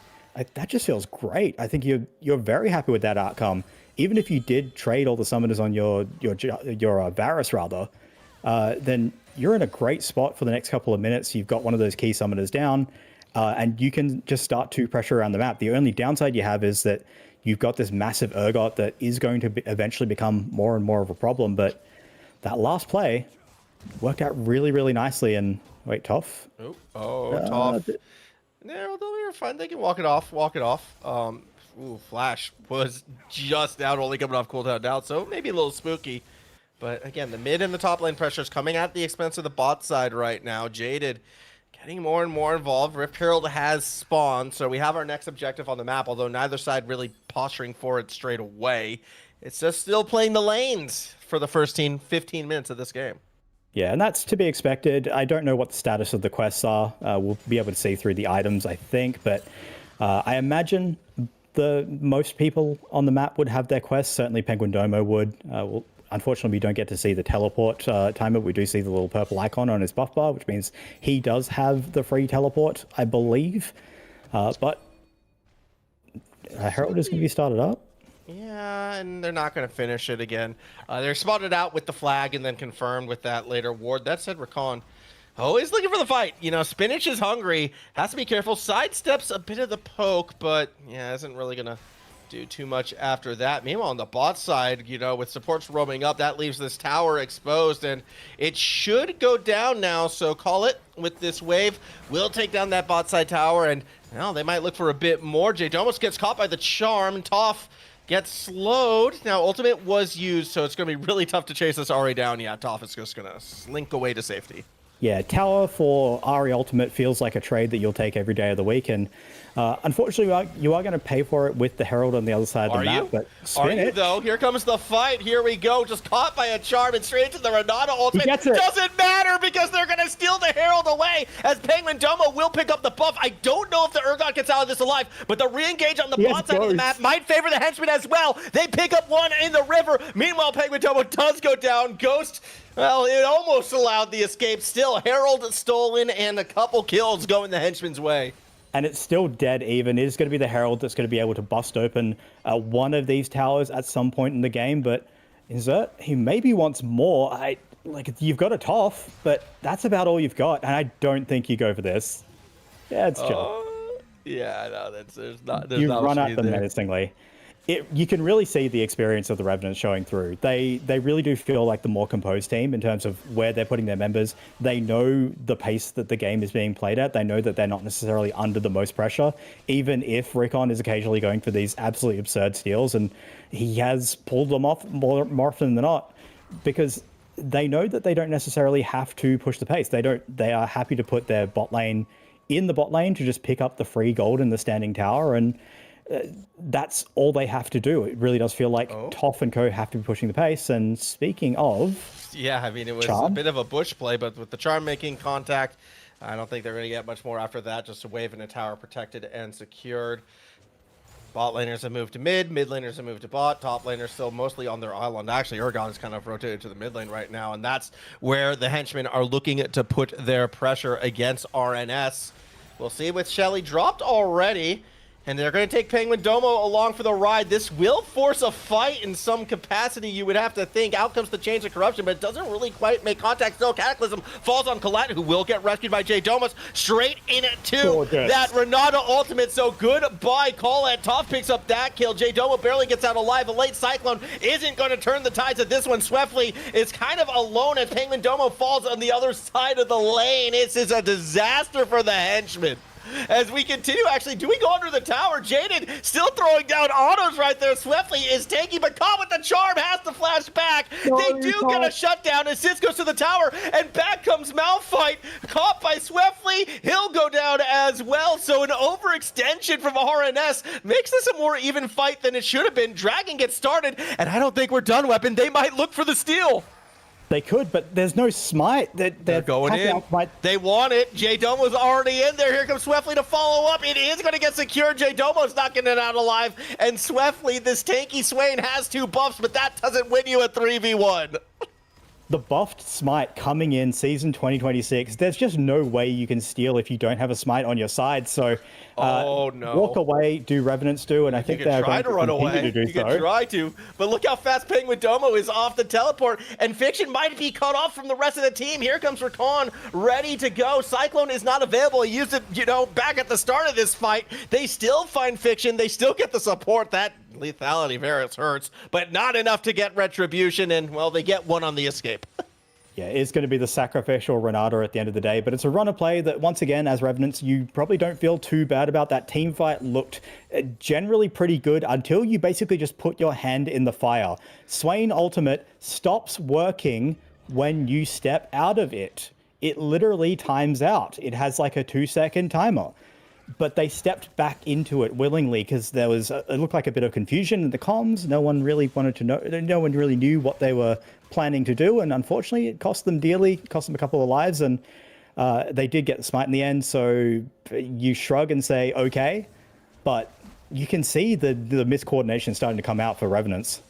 That just feels great. I think you're very happy with that outcome. Even if you did trade all the summoners on your Varus rather, then you're in a great spot for the next couple of minutes. You've got one of those key summoners down, and you can just start to pressure around the map. The only downside you have is that you've got this massive Urgot that is going to eventually become more and more of a problem. But that last play worked out really, really nicely. And wait, Toph? Toph. No, they're fine. They can walk it off. Flash was just out, only coming off cooldown now, so maybe a little spooky. But again, the mid and the top lane pressure is coming at the expense of the bot side right now. Jaded getting more and more involved. Rift Herald has spawned, so we have our next objective on the map, although neither side really posturing for it straight away. It's just still playing the lanes for the first 15 minutes of this game. Yeah, and that's to be expected. I don't know what the status of the quests are. We'll be able to see through the items, I think, but I imagine most people on the map would have their quests. Certainly Penguin Domo would. Unfortunately, we don't get to see the teleport timer. We do see the little purple icon on his buff bar, which means he does have the free teleport, I believe. But Herald is going to be started up. Yeah, and they're not going to finish it again. They're spotted out with the flag and then confirmed with that later ward. That said, Riqon always looking for the fight. You know, Spinach is hungry. Has to be careful. Sidesteps a bit of the poke, but yeah, isn't really going to do too much after that. Meanwhile, on the bot side, you know, with supports roaming up, that leaves this tower exposed, and it should go down now. So Collat with this wave will take down that bot side tower, and well, they might look for a bit more. Jaydonius gets caught by the charm. Toph gets slowed. Now, ultimate was used, so it's going to be really tough to chase this Ahri down. Yeah, Toph is just going to slink away to safety. Yeah, tower for Ahri ultimate feels like a trade that you'll take every day of the week, and unfortunately, you are going to pay for it with the Herald on the other side of the map. But Are you, though? Here comes the fight. Here we go. Just caught by a charm and straight to the Renata ultimate. Doesn't matter because they're going to steal the Herald away as Penguin Domo will pick up the buff. I don't know if the Urgot gets out of this alive, but the re-engage on the bot side of the map might favor the Henchmen as well. They pick up one in the river. Meanwhile, Penguin Domo does go down. Ghost, well, it almost allowed the escape. Still, Herald stolen and a couple kills going the Henchman's way. And it's still dead even. It is going to be the Herald that's going to be able to bust open one of these towers at some point in the game. But Insert, he maybe wants more. You've got a Toph, but that's about all you've got. And I don't think you go for this. Yeah, it's chill. Yeah, no, there's not run at them menacingly. You can really see the experience of the Revenants showing through. They really do feel like the more composed team in terms of where they're putting their members. They know the pace that the game is being played at. They know that they're not necessarily under the most pressure, even if Riqon is occasionally going for these absolutely absurd steals, and he has pulled them off more often than not, because they know that they don't necessarily have to push the pace. They are happy to put their bot lane in the bot lane to just pick up the free gold in the standing tower, and that's all they have to do. It really does feel like Toph and co have to be pushing the pace. And speaking of... Yeah, I mean, it was a bit of a bush play, but with the charm making contact, I don't think they're going to get much more after that. Just a wave and a tower protected and secured. Bot laners have moved to mid laners have moved to bot, top laners still mostly on their island. Actually, Urgot is kind of rotated to the mid lane right now, and that's where the Henchmen are looking to put their pressure against RNS. We'll see with Shelly dropped already. And they're going to take Penguin Domo along for the ride. This will force a fight in some capacity, you would have to think. Out comes the Change of Corruption, but it doesn't really quite make contact. Still, Cataclysm falls on Collat, who will get rescued by Jaydonius. Straight into that Renata ultimate. So goodbye, Collat. Toph picks up that kill. Jaydomo barely gets out alive. A late Cyclone isn't going to turn the tides of this one. Swelfy is kind of alone as Penguin Domo falls on the other side of the lane. This is a disaster for the Henchmen. As we continue, actually, do we go under the tower? Jaded still throwing down autos right there. Swelfy is taking, but caught with the charm, has to flash back. They do get a shutdown as Sis goes to the tower, and back comes Malphite, caught by Swelfy. He'll go down as well, so an overextension from RNS makes this a more even fight than it should have been. Dragon gets started, and I don't think we're done, Weapon. They might look for the steal. They could, but there's no smite. They're going in. They want it. Jaydomo's already in there. Here comes Swelfy to follow up. It is going to get secured. Jaydomo's not getting it out alive. And Swelfy, this tanky Swain, has 2 buffs, but that doesn't win you a 3v1. The buffed smite coming in season 2026, there's just no way you can steal if you don't have a smite on your side. So walk away, do Revenants do, and I think they're going to run away. To do so. Can try to, but look how fast Penguin Domo is off the teleport, and Fiction might be cut off from the rest of the team. Here comes Riqon, ready to go. Cyclone is not available. He used it, back at the start of this fight. They still find Fiction. They still get the support. That lethality Varus hurts, but not enough to get retribution, and, well, they get one on the escape. Yeah, it's going to be the sacrificial Renata at the end of the day, but it's a run of play that, once again, as Revenants, you probably don't feel too bad about. That team fight looked generally pretty good until you basically just put your hand in the fire. Swain ultimate stops working when you step out of it. It literally times out. It has like a 2-second timer. But they stepped back into it willingly because there was, it looked like a bit of confusion in the comms. No one really wanted to know, no one really knew what they were planning to do. And unfortunately, it cost them dearly, cost them a couple of lives. And they did get the smite in the end. So you shrug and say, okay. But you can see the miscoordination starting to come out for Revenants.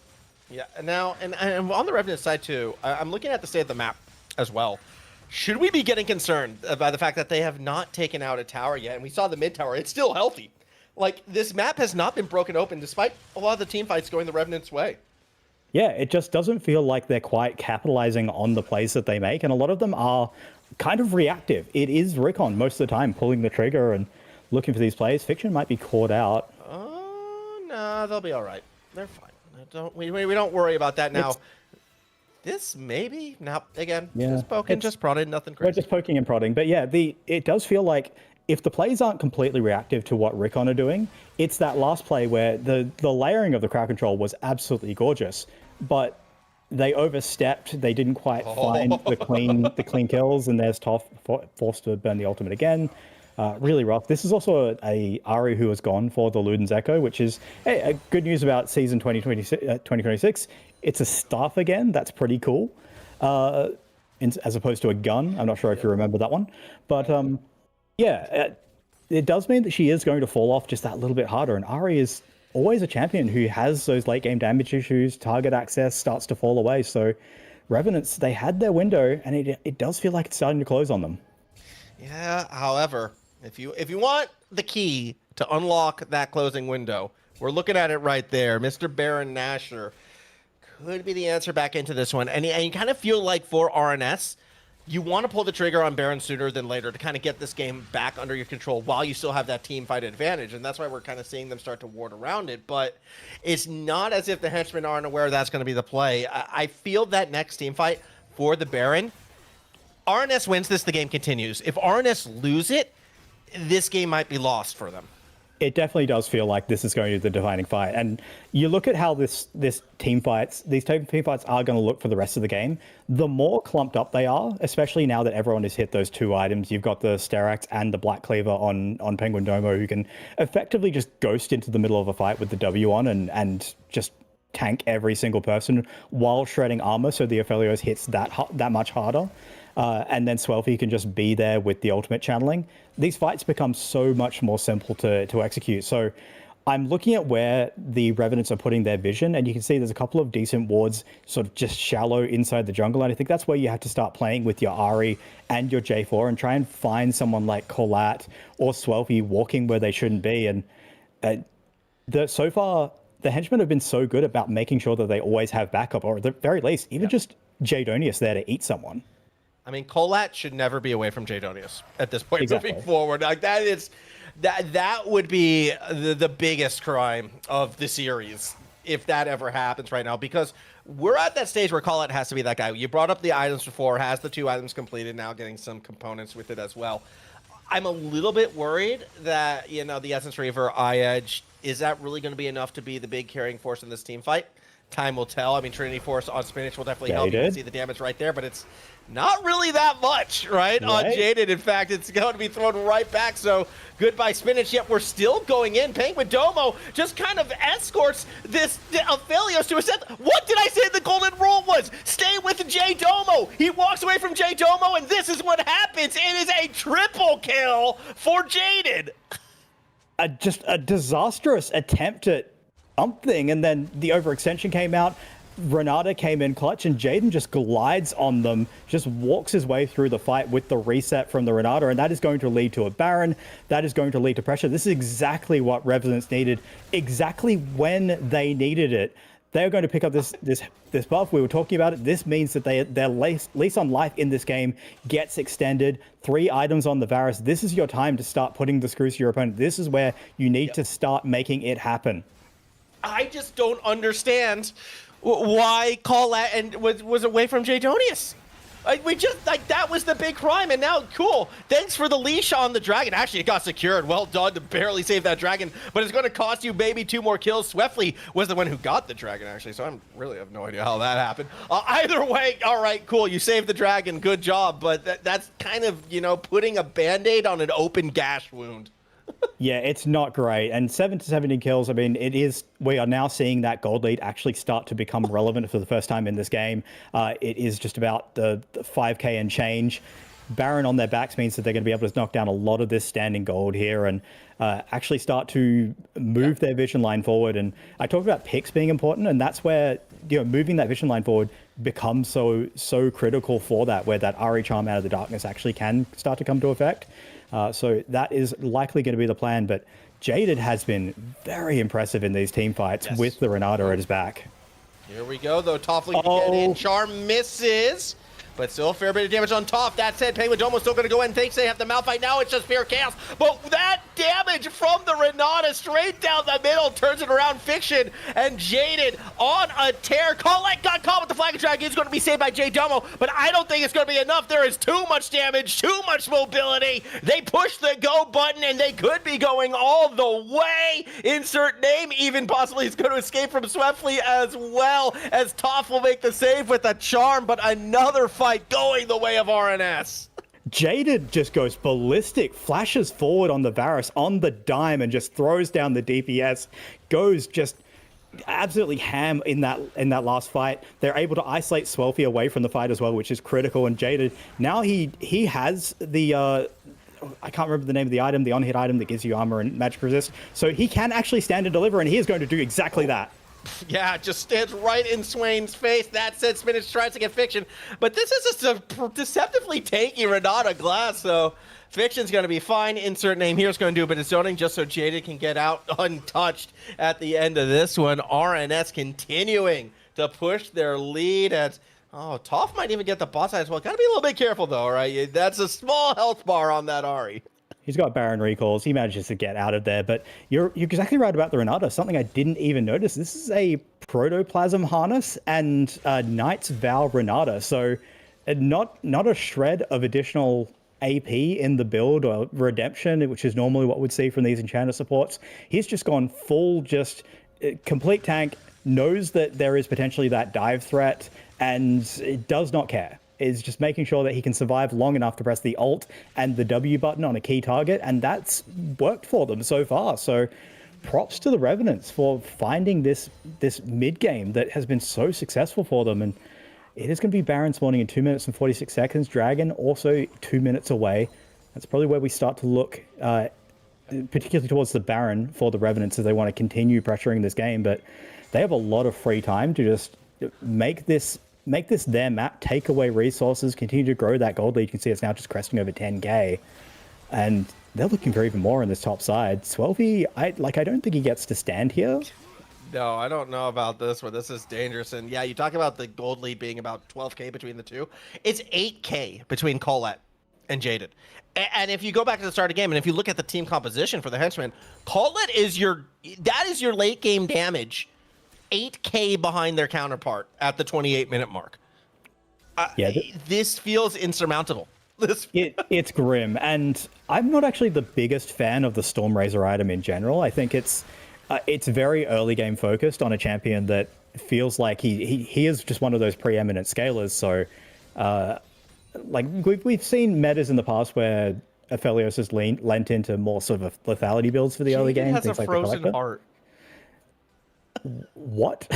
Yeah, now, and on the Revenant side too, I'm looking at the state of the map as well. Should we be getting concerned by the fact that they have not taken out a tower yet? And we saw the mid tower, it's still healthy. Like, this map has not been broken open despite a lot of the team fights going the Revenant's way. Yeah, it just doesn't feel like they're quite capitalizing on the plays that they make. And a lot of them are kind of reactive. It is Riqon most of the time pulling the trigger and looking for these plays. Fiction might be caught out. Oh, no, they'll be all right. They're fine. We don't worry about that now. This maybe now again. Yeah, just poking, just prodding, nothing crazy. We're just poking and prodding, but yeah, it does feel like if the plays aren't completely reactive to what Riqon are doing, it's that last play where the layering of the crowd control was absolutely gorgeous, but they overstepped. They didn't quite find the clean kills, and there's Toph forced to burn the ultimate again. Really rough. This is also a Ahri who has gone for the Luden's Echo, which is good news about season 2026. It's a staff again. That's pretty cool. As opposed to a gun. I'm not sure if you remember that one. But it does mean that she is going to fall off just that little bit harder. And Ahri is always a champion who has those late game damage issues. Target access starts to fall away. So Revenants, they had their window, and it does feel like it's starting to close on them. Yeah, however, if you want the key to unlock that closing window, we're looking at it right there. Mr. Baron Nashor could be the answer back into this one. And you kind of feel like for RNS, you want to pull the trigger on Baron sooner than later to kind of get this game back under your control while you still have that team fight advantage. And that's why we're kind of seeing them start to ward around it. But it's not as if the Henchmen aren't aware that's going to be the play. I feel that next team fight for the Baron, RNS wins this, the game continues. If RNS lose it, this game might be lost for them. It definitely does feel like this is going to be the defining fight. And you look at how these team fights are going to look for the rest of the game. The more clumped up they are, especially now that everyone has hit those two items, you've got the Sterax and the Black Cleaver on Penguin Domo, who can effectively just ghost into the middle of a fight with the W on and just tank every single person while shredding armor, so the Aphelios hits that much harder. And then Swelfy can just be there with the ultimate channeling. These fights become so much more simple to execute. So I'm looking at where the Revenants are putting their vision, and you can see there's a couple of decent wards sort of just shallow inside the jungle. And I think that's where you have to start playing with your Ahri and your J4 and try and find someone like Collat or Swelfy walking where they shouldn't be. And so far, the Henchmen have been so good about making sure that they always have backup, or at the very least, even just Jaydonius there to eat someone. I mean, Collat should never be away from Jaydonius at this point. Exactly. Moving forward. Like that would be the biggest crime of the series if that ever happens right now, because we're at that stage where Collat has to be that guy. You brought up the items before, has the 2 items completed, now getting some components with it as well. I'm a little bit worried that, the Essence Reaver, Eye-Edge, is that really going to be enough to be the big carrying force in this team fight? Time will tell. I mean, Trinity Force on Spinach will definitely help. You can see the damage right there, but it's not really that much, right? On Jaded. In fact, it's going to be thrown right back, so goodbye Spinach. Yet we're still going in. Penguin Domo just kind of escorts this Aphelios to a set. What did I say the golden rule was? Stay with J Domo. He walks away from J Domo, and this is what happens. It is a triple kill for Jaded. Just a disastrous attempt at something, and then the overextension came out. Renata came in clutch, and Jaden just glides on them, just walks his way through the fight with the reset from the Renata, and that is going to lead to a Baron. That is going to lead to pressure. This is exactly what Revenants needed, exactly when they needed it. They're going to pick up this buff. We were talking about it. This means that their lease on life in this game gets extended. 3 items on the Varus. This is your time to start putting the screws to your opponent. This is where you need to start making it happen. I just don't understand why Collat and was away from Jaydonius. That was the big crime, and now, cool. Thanks for the leash on the dragon. Actually, it got secured. Well done to barely save that dragon, but it's going to cost you maybe 2 more kills. Swelfy was the one who got the dragon, actually, so I really have no idea how that happened. Either way, all right, cool. You saved the dragon. Good job, but that's kind of, putting a Band-Aid on an open gash wound. Yeah, it's not great. And 7 to 17 kills, I mean, we are now seeing that gold lead actually start to become relevant for the first time in this game. It is just about the 5k and change. Baron on their backs means that they're going to be able to knock down a lot of this standing gold here and actually start to move their vision line forward. And I talked about picks being important, and that's where, moving that vision line forward becomes so critical for that, where that Ari charm out of the darkness actually can start to come to effect. So that is likely going to be the plan, but Jaded has been very impressive in these team fights with the Renata at his back. Here we go, though. Toffling to get in. Charm misses, but still a fair bit of damage on Toff. That said, Penguin Domo still going to go in. Thinks they have the Malphite. Now it's just pure chaos. But that damage from the Renata straight down the middle turns it around. Fiction and Jaded on a tear. Collat got caught with the Flag Dragon. He's going to be saved by Domo, but I don't think it's going to be enough. There is too much damage, too much mobility. They push the go button, and they could be going all the way. Insert name, even possibly is going to escape from Swelfy as well, as Toff will make the save with a charm, but another fight going the way of RNS. Jaded just goes ballistic, flashes forward on the Varus on the dime and just throws down the DPS, goes just absolutely ham in that last fight. They're able to isolate Swelfy away from the fight as well, which is critical. And Jaded, now he has the I can't remember the name of the item, the on-hit item that gives you armor and magic resist. So he can actually stand and deliver, and he is going to do exactly that. Yeah, just stands right in Swain's face. That said, Spinach tries to get Fiction, but this is a deceptively tanky Renata Glass, so Fiction's going to be fine. Insert name here's going to do a bit of zoning just so Jaded can get out untouched at the end of this one. RNS continuing to push their lead at... Oh, Toph might even get the boss side as well. Got to be a little bit careful, though, right? That's a small health bar on that Ari. He's got Baron recalls. He manages to get out of there. But you're exactly right about the Renata. Something I didn't even notice. This is a Protoplasm Harness and Knight's Vow Renata. So not a shred of additional AP in the build or redemption, which is normally what we'd see from these Enchanter supports. He's just gone full, just complete tank, knows that there is potentially that dive threat, and it does not care. Is just making sure that he can survive long enough to press the Alt and the W button on a key target, and that's worked for them so far. So props to the Revenants for finding this mid game that has been so successful for them. And it is going to be Baron spawning in 2 minutes and 46 seconds. Dragon also 2 minutes away. That's probably where we start to look, particularly towards the Baron for the Revenants, as they want to continue pressuring this game. But they have a lot of free time to just make this their map, take away resources, continue to grow that gold lead. You can see it's now just cresting over 10k, and they're looking for even more on this top side. Swelfy, I don't think he gets to stand here. No, I don't know about this one. This is dangerous. And yeah, you talk about the gold lead being about 12k between the two. It's 8k between Collat and Jaded. And if you go back to the start of the game, and if you look at the team composition for the Henchmen, Collat is your late game damage. 8k behind their counterpart at the 28-minute mark. This feels insurmountable. It's grim, and I'm not actually the biggest fan of the Stormrazor item in general. I think it's very early game focused on a champion that feels like he is just one of those preeminent scalers. So, like we've seen metas in the past where Aphelios has lent into more sort of lethality builds for the early game. Has things a like frozen heart. What?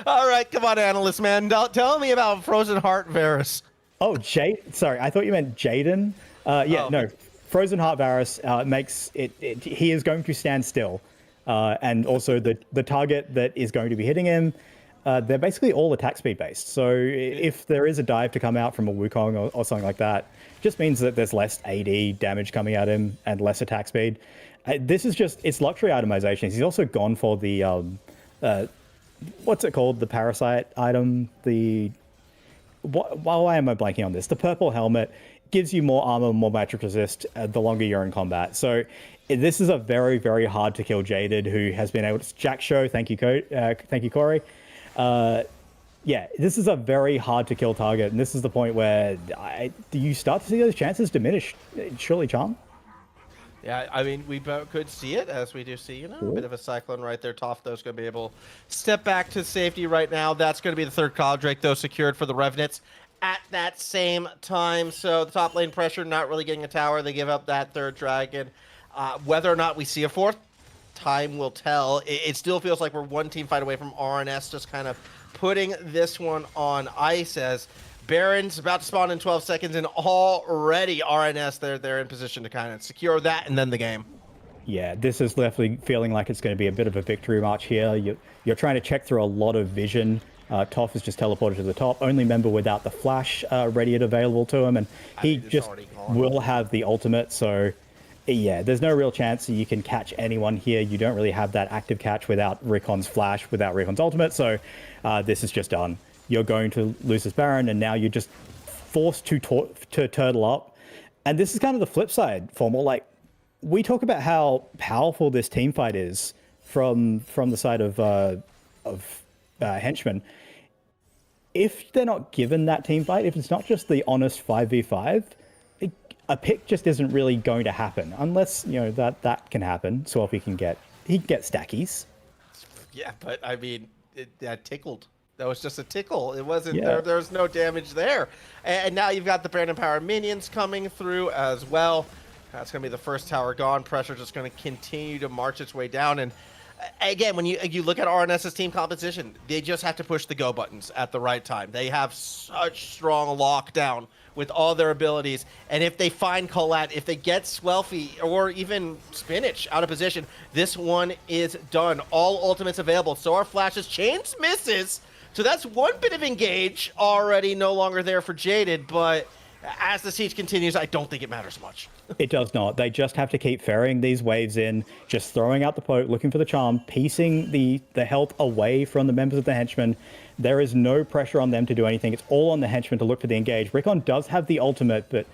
All right, come on, analyst man. Tell me about Frozen Heart Varus. Oh, sorry, I thought you meant Jaden. No. Frozen Heart Varus makes it. He is going to stand still, and also the target that is going to be hitting him. They're basically all attack speed based. So if there is a dive to come out from a Wukong or something like that, it just means that there's less AD damage coming at him and less attack speed. This is just, it's luxury itemization. He's also gone for the, what's it called? The parasite item? Why am I blanking on this? The purple helmet gives you more armor, more magic resist the longer you're in combat. So this is a very, very hard to kill Jaded, who has been able to Jack Show. Thank you, Corey. Yeah, this is a very hard to kill target, and this is the point where you start to see those chances diminish. Surely, Charm. Yeah, I mean, we could see it, as we do see, a bit of a cyclone right there. Tofto's going to be able to step back to safety right now. That's going to be the third Collat Drake, though, secured for the Revenants at that same time. So the top lane pressure, not really getting a tower. They give up that third dragon. Whether or not we see a fourth, time will tell. It still feels like we're one team fight away from RNS just kind of putting this one on ice, as Baron's about to spawn in 12 seconds, and already RNS, they're in position to kind of secure that and then the game. Yeah, this is definitely feeling like it's going to be a bit of a victory march here. You're trying to check through a lot of vision. Toph is just teleported to the top, only member without the flash ready and available to him, and he just will have the ultimate, so yeah, there's no real chance that you can catch anyone here. You don't really have that active catch without Riqon's flash, without Riqon's ultimate, so this is just done. You're going to lose this Baron, and now you're just forced to turtle up. And this is kind of the flip side, Formal. Like, we talk about how powerful this team fight is from the side of Henchmen. If they're not given that team fight, if it's not just the honest 5v5, a pick just isn't really going to happen unless, that can happen. Swelfy can get stackies. Yeah, but I mean, that tickled. That was just a tickle. It wasn't there's no damage there. And now you've got the Brandon Power minions coming through as well. That's going to be the first tower gone. Pressure just going to continue to march its way down. And again, when you look at RNS's team composition, they just have to push the go buttons at the right time. They have such strong lockdown with all their abilities. And if they find Collat, if they get Swelfy or even Spinach out of position, this one is done. All ultimates available. So are flashes. Chains misses. So that's one bit of engage already no longer there for Jaded, but as the siege continues, I don't think it matters much. It does not. They just have to keep ferrying these waves in, just throwing out the poke, looking for the charm, piecing the help away from the members of the Henchmen. There is no pressure on them to do anything. It's all on the Henchmen to look for the engage. Riqon does have the ultimate, but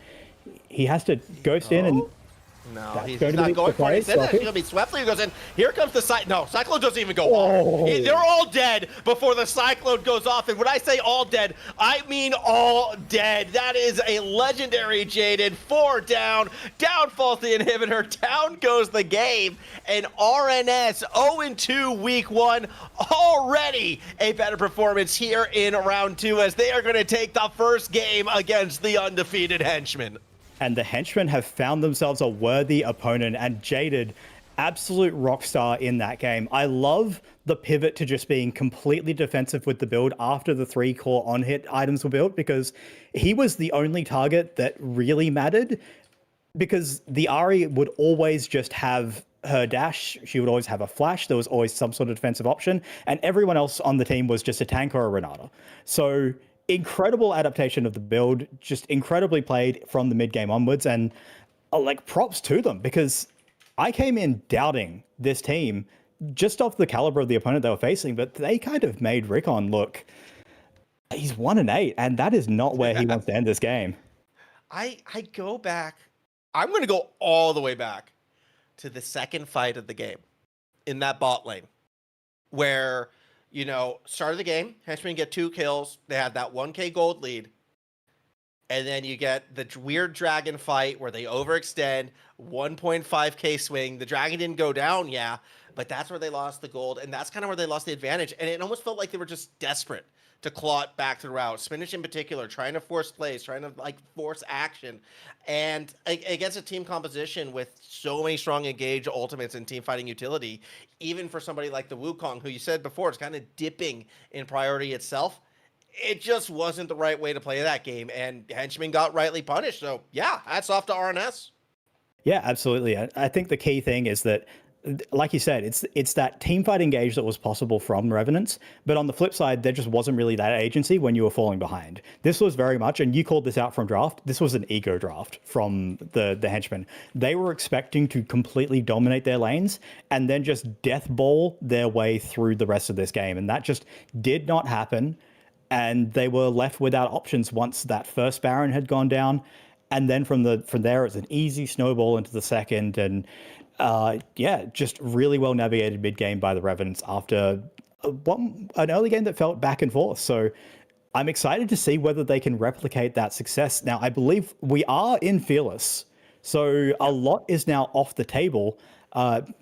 he has to ghost in and... No, he's not going for it. Instead, it's going to be Swelfy who goes in. Here comes the Cyclone. No, Cyclone doesn't even go off. They're all dead before the Cyclone goes off. And when I say all dead, I mean all dead. That is a legendary Jaded. 4 down. Down falls the inhibitor. Down goes the game. And RNS 0-2 week 1. Already a better performance here in round 2 as they are going to take the first game against the undefeated Henchmen. And the Henchmen have found themselves a worthy opponent, and Jaded, absolute rock star in that game. I love the pivot to just being completely defensive with the build after the 3 core on-hit items were built, because he was the only target that really mattered, because the Ahri would always just have her dash, she would always have a flash, there was always some sort of defensive option, and everyone else on the team was just a tank or a Renata. So incredible adaptation of the build, just incredibly played from the mid game onwards, and props to them, because I came in doubting this team just off the caliber of the opponent they were facing, but they kind of made Riqon look, he's 1-8, and that is not where he wants to end this game. I go back, I'm going to go all the way back to the second fight of the game in that bot lane where, start of the game, Henchmen get 2 kills. They had that 1k gold lead. And then you get the weird dragon fight where they overextend, 1.5k swing. The dragon didn't go down, yeah, but that's where they lost the gold. And that's kind of where they lost the advantage. And it almost felt like they were just desperate to claw it back throughout. Spinach in particular, trying to force plays, trying to force action. And against a team composition with so many strong engage ultimates and team fighting utility, even for somebody like the Wukong, who you said before is kind of dipping in priority itself, it just wasn't the right way to play that game. And Henchmen got rightly punished. So yeah, hats off to RNS. Yeah, absolutely. I think the key thing is that, like you said, it's that team fight engage that was possible from Revenants, but on the flip side, there just wasn't really that agency when you were falling behind. This was very much, and you called this out from draft, this was an ego draft from the Henchmen. They were expecting to completely dominate their lanes and then just death ball their way through the rest of this game, and that just did not happen, and they were left without options once that first Baron had gone down. and then from there it's an easy snowball into the second, and just really well navigated mid game by the Revenants after an early game that felt back and forth. So I'm excited to see whether they can replicate that success. Now, I believe we are in Fearless, so a lot is now off the table,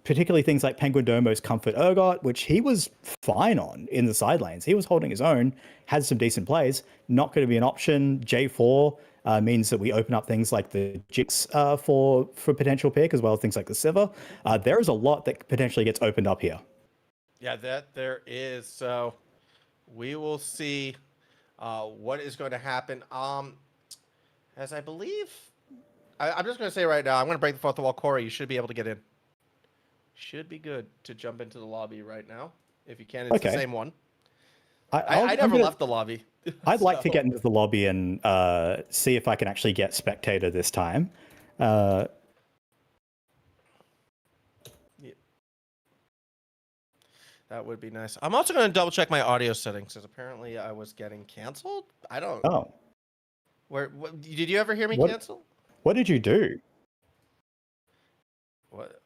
particularly things like Penguin Domo's Comfort Urgot, which he was fine on in the side lanes. He was holding his own, had some decent plays. Not going to be an option. J4 means that we open up things like the Jix for potential pick, as well as things like the Sivir. There is a lot that potentially gets opened up here. Yeah, that there is. So we will see what is going to happen. As I believe, I'm just going to say right now, I'm going to break the fourth wall. Corey, you should be able to get in. Should be good to jump into the lobby right now. If you can, it's the same one. I never left the lobby. I'd like to get into the lobby and see if I can actually get spectator this time. Yeah. That would be nice. I'm also going to double check my audio settings because apparently I was getting canceled. I don't. Oh. Did you ever hear me cancel? What did you do? What?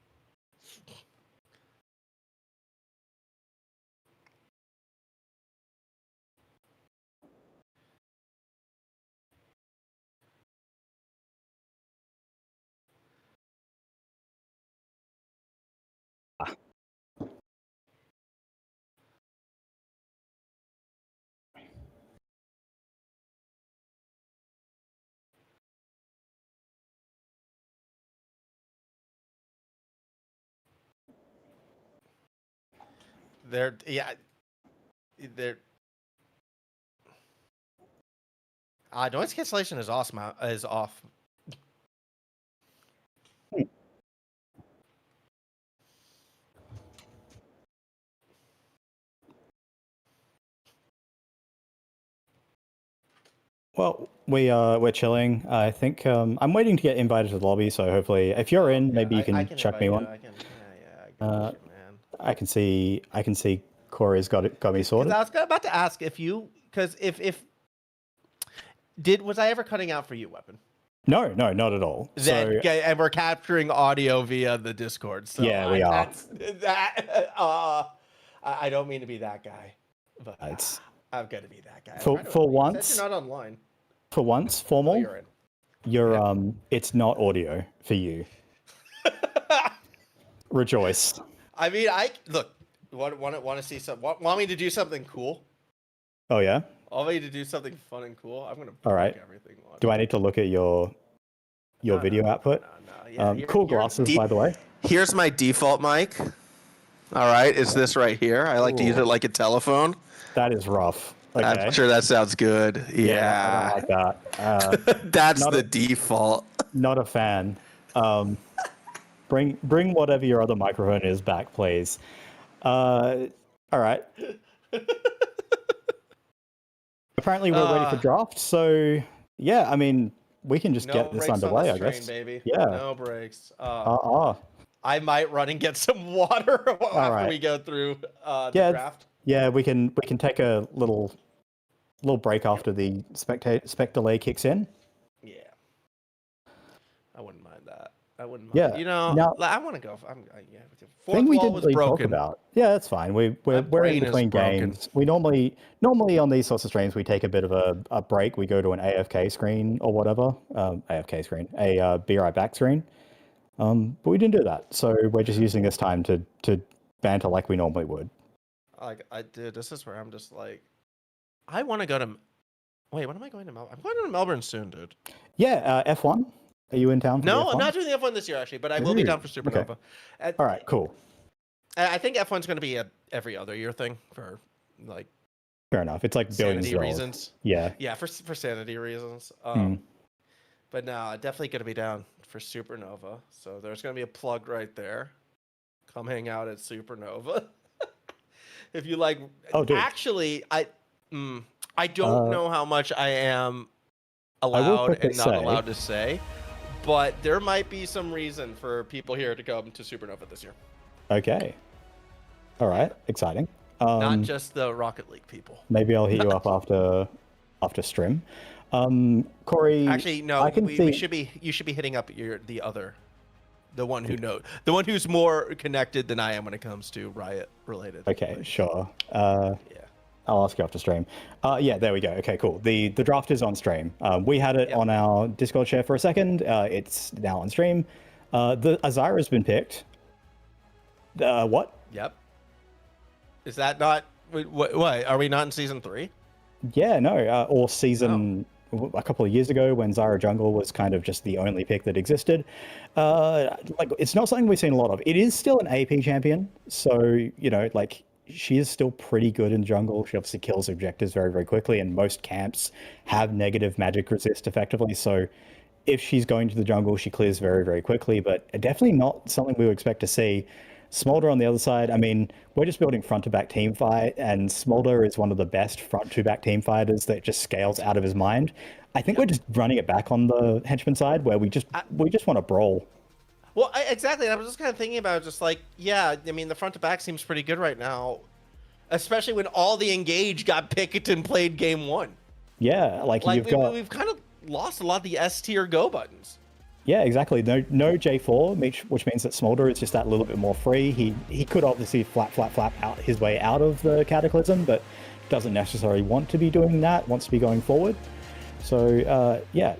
Noise cancellation is awesome. Is off. Well, we're chilling. I think I'm waiting to get invited to the lobby, so hopefully, if you're in, maybe you can chuck me one. I can see Corey's got me sorted. I was about to ask if you, because was I ever cutting out for you, Weapon? No, not at all. And we're capturing audio via the Discord. So yeah, we are. I don't mean to be that guy, but I'm gonna be that guy. For once, you're not online. For once, Formal, you're it's not audio for you. Rejoice. I mean, want to see some? Want me to do something cool? Oh yeah. Want me to do something fun and cool? I'm gonna break everything. Do I need to look at your video output? No. Yeah, cool glasses, by the way. Here's my default mic. All right, it's this right here. I like to use it like a telephone. That is rough. Okay. I'm sure that sounds good. Yeah. I don't like that. That's the default. Not a fan. Bring whatever your other microphone is back, please. All right. Apparently we're ready for draft, so yeah, I mean, we can just get this underway, I guess. Baby. Yeah. No breaks. I might run and get some water after we go through the draft. Yeah, we can take a little break after the spec delay kicks in. Yeah. I wouldn't mind that. I wouldn't mind. Yeah. You know, I want to go. Thing we didn't really talk about. Yeah, that's fine. We're in between games. We normally on these sorts of streams we take a bit of a break. We go to an AFK screen or whatever. AFK screen, a be right back screen. But we didn't do that, so we're just using this time to banter like we normally would. This is where I'm just like, I want to go to. Wait, when am I going to Melbourne? I'm going to Melbourne soon, dude. Yeah, F1. Are you in town for No, F1? I'm not doing the F1 this year, actually, but I will be down for Supernova. Okay. All right, cool. I think F1's going to be a every other year thing for, like... Fair enough. It's like billions sanity reasons. Yeah. Yeah, for sanity reasons. But no, definitely going to be down for Supernova. So there's going to be a plug right there. Come hang out at Supernova. If you like... Oh, dude. Actually, I don't know how much I am allowed and not allowed to say, but there might be some reason for people here to come to Supernova this year. Okay. All right. Exciting. Not just the Rocket League people. Maybe I'll hit you up after stream. Corey. Actually, no. I can You should be hitting up the one who's more connected than I am when it comes to Riot related. Okay, sure. Yeah. I'll ask you after stream. Yeah, there we go. Okay, cool. The draft is on stream. We had it on our Discord share for a second. It's now on stream. The Azira has been picked. What? Yep. Is that not? What? Are we not in season 3? Yeah, no. Or season a couple of years ago when Zyra Jungle was kind of just the only pick that existed. Like, it's not something we've seen a lot of. It is still an AP champion, so she is still pretty good in jungle. She obviously kills objectives very, very quickly, and most camps have negative magic resist effectively. So if she's going to the jungle, she clears very, very quickly, but definitely not something we would expect to see. Smolder on the other side, I mean, we're just building front-to-back team fight, and Smolder is one of the best front-to-back team fighters that just scales out of his mind. I think we're just running it back on the henchman side, where we just want to brawl. Well, exactly. I was just kind of thinking about it, just like, yeah, I mean, the front to back seems pretty good right now, especially when all the engage got picked and played game 1. Yeah, we've kind of lost a lot of the S tier go buttons. Yeah, exactly. No J4, which means that Smolder is just that little bit more free. He could obviously flap out his way out of the Cataclysm, but doesn't necessarily want to be doing that. Wants to be going forward. So yeah.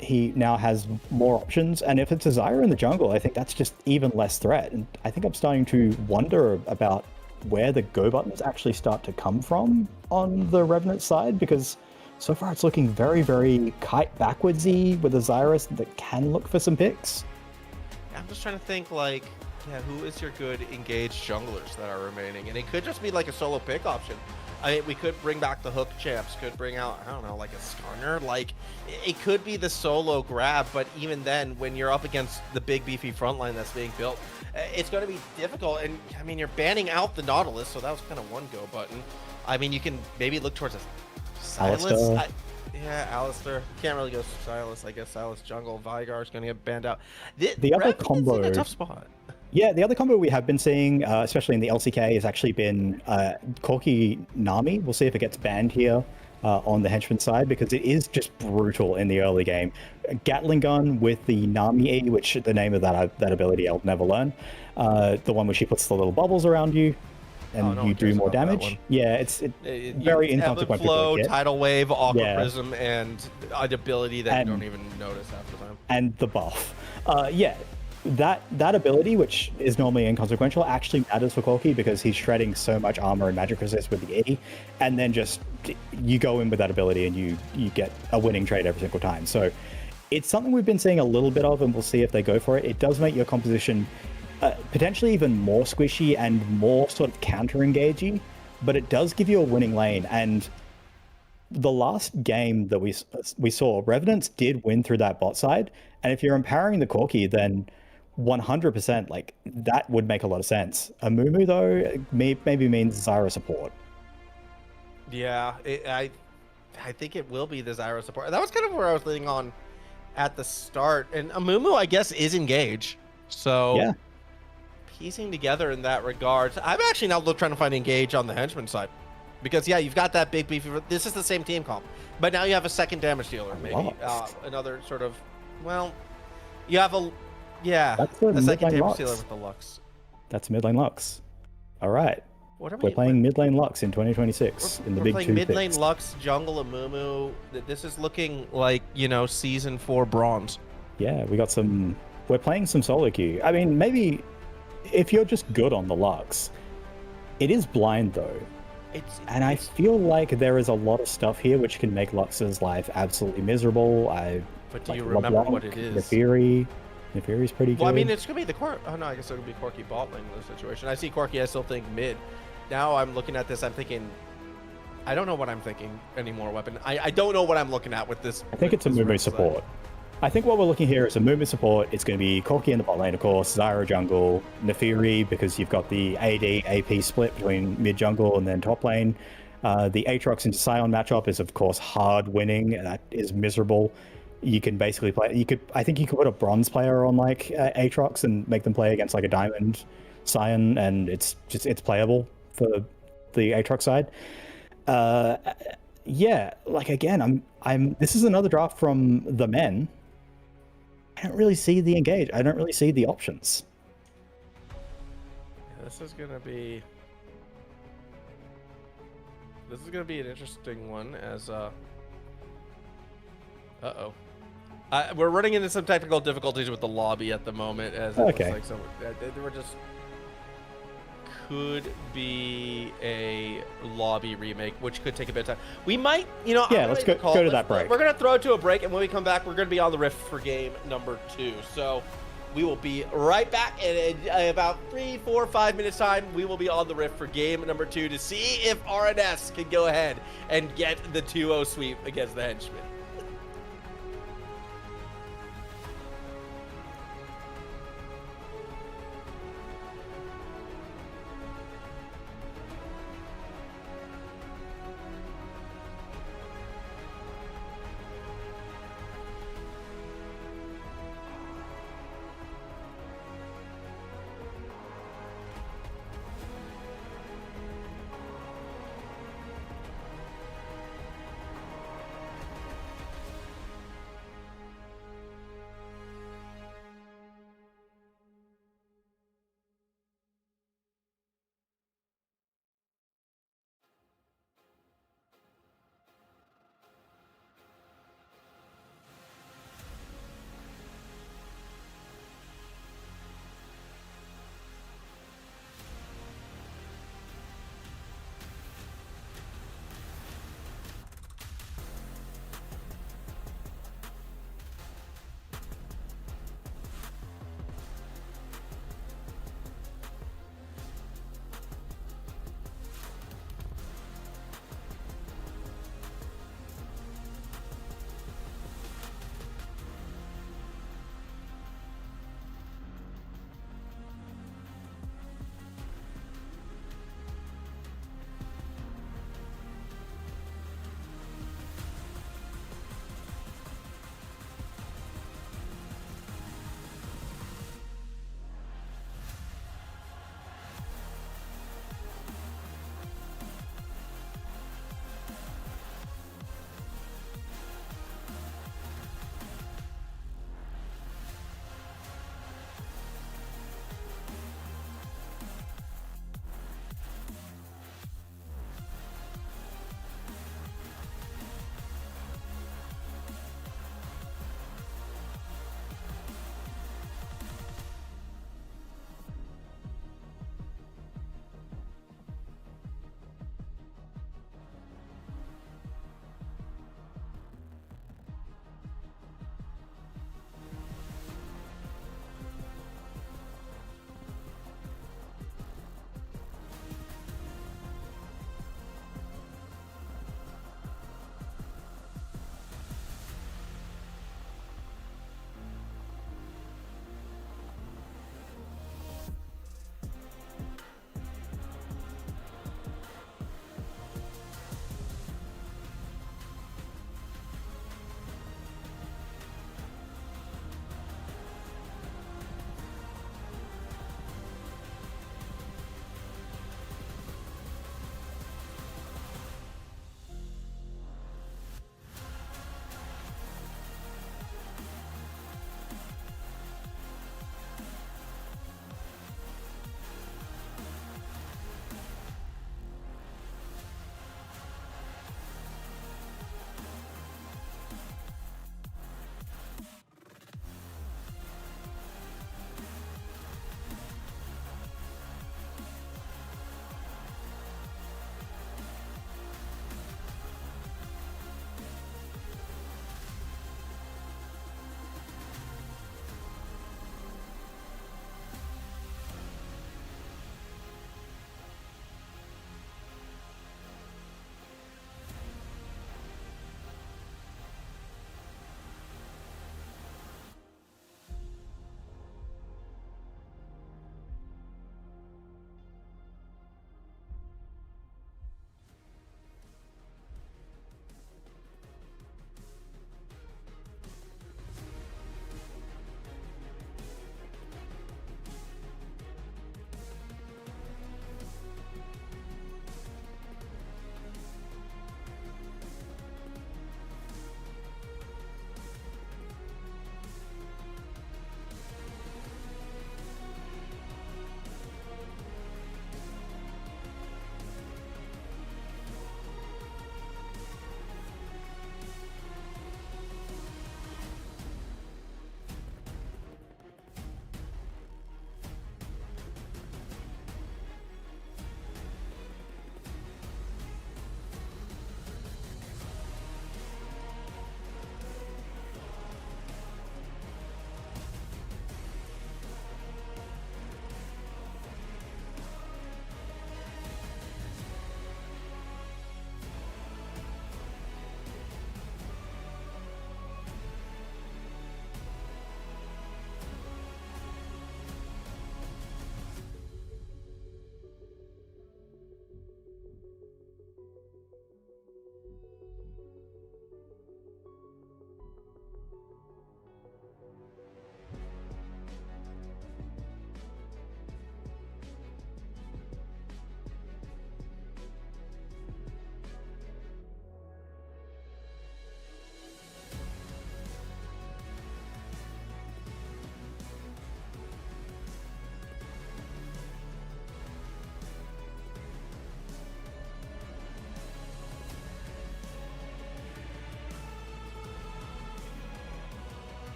He now has more options, and if it's a Zyra in the jungle, I think that's just even less threat. And I think I'm starting to wonder about where the go buttons actually start to come from on the Revenant side, because so far it's looking very, very kite backwardsy with a Zyra that can look for some picks. I'm just trying to think, who is your good engaged junglers that are remaining? And it could just be like a solo pick option. I mean, we could bring back the hook champs, could bring out, I don't know, like a Skarner. Like, it could be the solo grab, but even then, when you're up against the big beefy frontline that's being built, it's going to be difficult. And, I mean, you're banning out the Nautilus, so that was kind of one go button. I mean, you can maybe look towards a Silas. Alistar. Can't really go Silas. I guess Silas jungle. Vigar's going to get banned out. The other combo. In a tough spot. Yeah, the other combo we have been seeing, especially in the LCK, has actually been Corki Nami. We'll see if it gets banned here on the henchman side, because it is just brutal in the early game. Gatling gun with the Nami E, which the name of that ability I'll never learn. The one where she puts the little bubbles around you, and you do more damage. Yeah, it's very inconsequential. Flow, tidal wave, aqua prism, and an ability that you don't even notice half the time. And the buff. That ability, which is normally inconsequential, actually matters for Corki, because he's shredding so much armor and magic resist with the E, and then just you go in with that ability and you get a winning trade every single time. So it's something we've been seeing a little bit of, and we'll see if they go for it. It does make your composition potentially even more squishy and more sort of counter-engagey, but it does give you a winning lane. And the last game that we saw, Revenants did win through that bot side, and if you're empowering the Corki, then 100%, like, that would make a lot of sense. A Mumu, though, maybe means Zyra support. Yeah, I think it will be the Zyra support. That was kind of where I was leaning on at the start. And a Mumu, I guess, is engage. So yeah, piecing together in that regard. I'm actually now trying to find engage on the henchman side. Because, yeah, you've got that big beefy... This is the same team comp. But now you have a second damage dealer, maybe. Another sort of... Well, you have a... Yeah, that's the second damage dealer with the Lux. That's mid lane Lux. All right. We're playing mid lane Lux in 2026 in the big 2 playing mid lane Lux, jungle, Amumu. This is looking like, season 4 bronze. Yeah, we're playing some solo queue. I mean, maybe if you're just good on the Lux, it is blind though. I feel like there is a lot of stuff here which can make Lux's life absolutely miserable. But do you remember what it is? Nefiri's pretty good. Well, I mean, it's going to be the Corki. Oh, no, I guess it'll be Corki bot lane in this situation. I see Corki, I still think mid. Now I'm looking at this, I'm thinking, I don't know what I'm thinking anymore, Weapon. I don't know what I'm looking at with this. I think it's a Mumu support. I think what we're looking here is a Mumu support. It's going to be Corki in the bot lane, of course, Zyra jungle, Nefiri, because you've got the AD, AP split between mid jungle and then top lane. The Aatrox into Sion matchup is, of course, hard winning. That is miserable. You can basically play. I think you could put a bronze player on like Aatrox and make them play against like a diamond Sion, and it's playable for the Aatrox side. Yeah, like again, I'm. This is another draft from the men. I don't really see the engage. I don't really see the options. Yeah, this is gonna be an interesting one. As uh-oh. We're running into some technical difficulties with the lobby at the moment, as it looks like we're just could be a lobby remake, which could take a bit of time. We might, Yeah, let's go to that break. We're gonna throw it to a break, and when we come back, we're gonna be on the Rift for game number 2. So we will be right back in about 3, 4, 5 minutes time. We will be on the Rift for game number 2 to see if RNS can go ahead and get the 2-0 sweep against the Henchmen.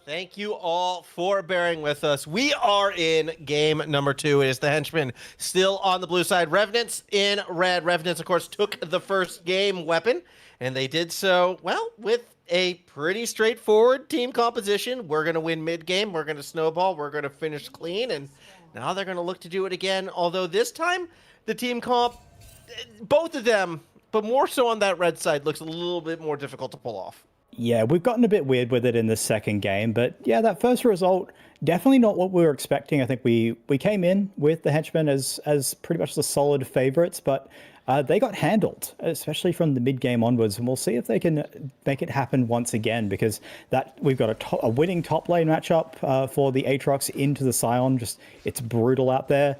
Thank you all for bearing with us. We are in game number 2. It is the Henchmen still on the blue side. Revenants in red. Revenants, of course, took the first game weapon, and they did so, well, with a pretty straightforward team composition. We're going to win mid-game. We're going to snowball. We're going to finish clean, and now they're going to look to do it again. Although this time, the team comp, both of them, but more so on that red side, looks a little bit more difficult to pull off. Yeah, we've gotten a bit weird with it in the second game, but yeah, that first result, definitely not what we were expecting. I think we came in with the Henchmen as pretty much the solid favorites, but they got handled, especially from the mid-game onwards, and we'll see if they can make it happen once again, because that we've got a winning top lane matchup for the Aatrox into the Scion. Just, it's brutal out there.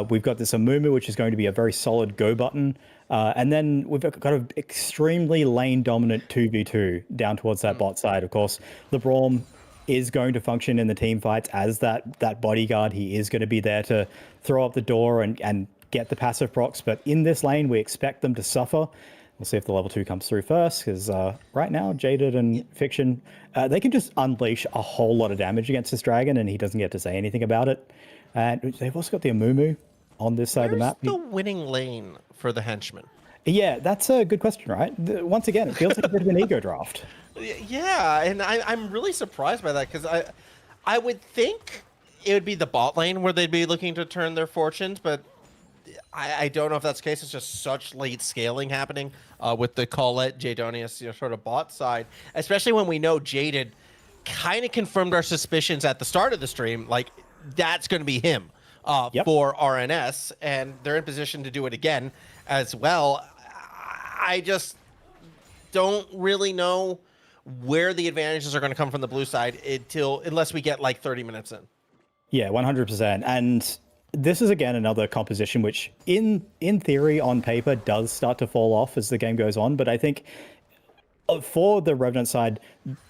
We've got this Amumu, which is going to be a very solid go button. And then we've got an extremely lane-dominant 2v2 down towards that bot side. Of course, the Braum is going to function in the team fights as that bodyguard. He is going to be there to throw up the door and get the passive procs. But in this lane, we expect them to suffer. We'll see if the level 2 comes through first, because right now, Jaded and Fiction, they can just unleash a whole lot of damage against this dragon, and he doesn't get to say anything about it. And they've also got the Amumu on this side of the map. Where's the winning lane for the Henchmen? Yeah, that's a good question, right? Once again, it feels like a bit of an ego draft. Yeah, and I'm really surprised by that, because I would think it would be the bot lane where they'd be looking to turn their fortunes, but I don't know if that's the case. It's just such late scaling happening with the Collat, Jaydonius, sort of bot side, especially when we know Jaded kind of confirmed our suspicions at the start of the stream, like that's going to be him. For RNS, and they're in position to do it again as well. I just don't really know where the advantages are going to come from the blue side unless we get like 30 minutes in. Yeah, 100%. And this is, again, another composition which, in theory, on paper, does start to fall off as the game goes on. But I think for the Revenant side,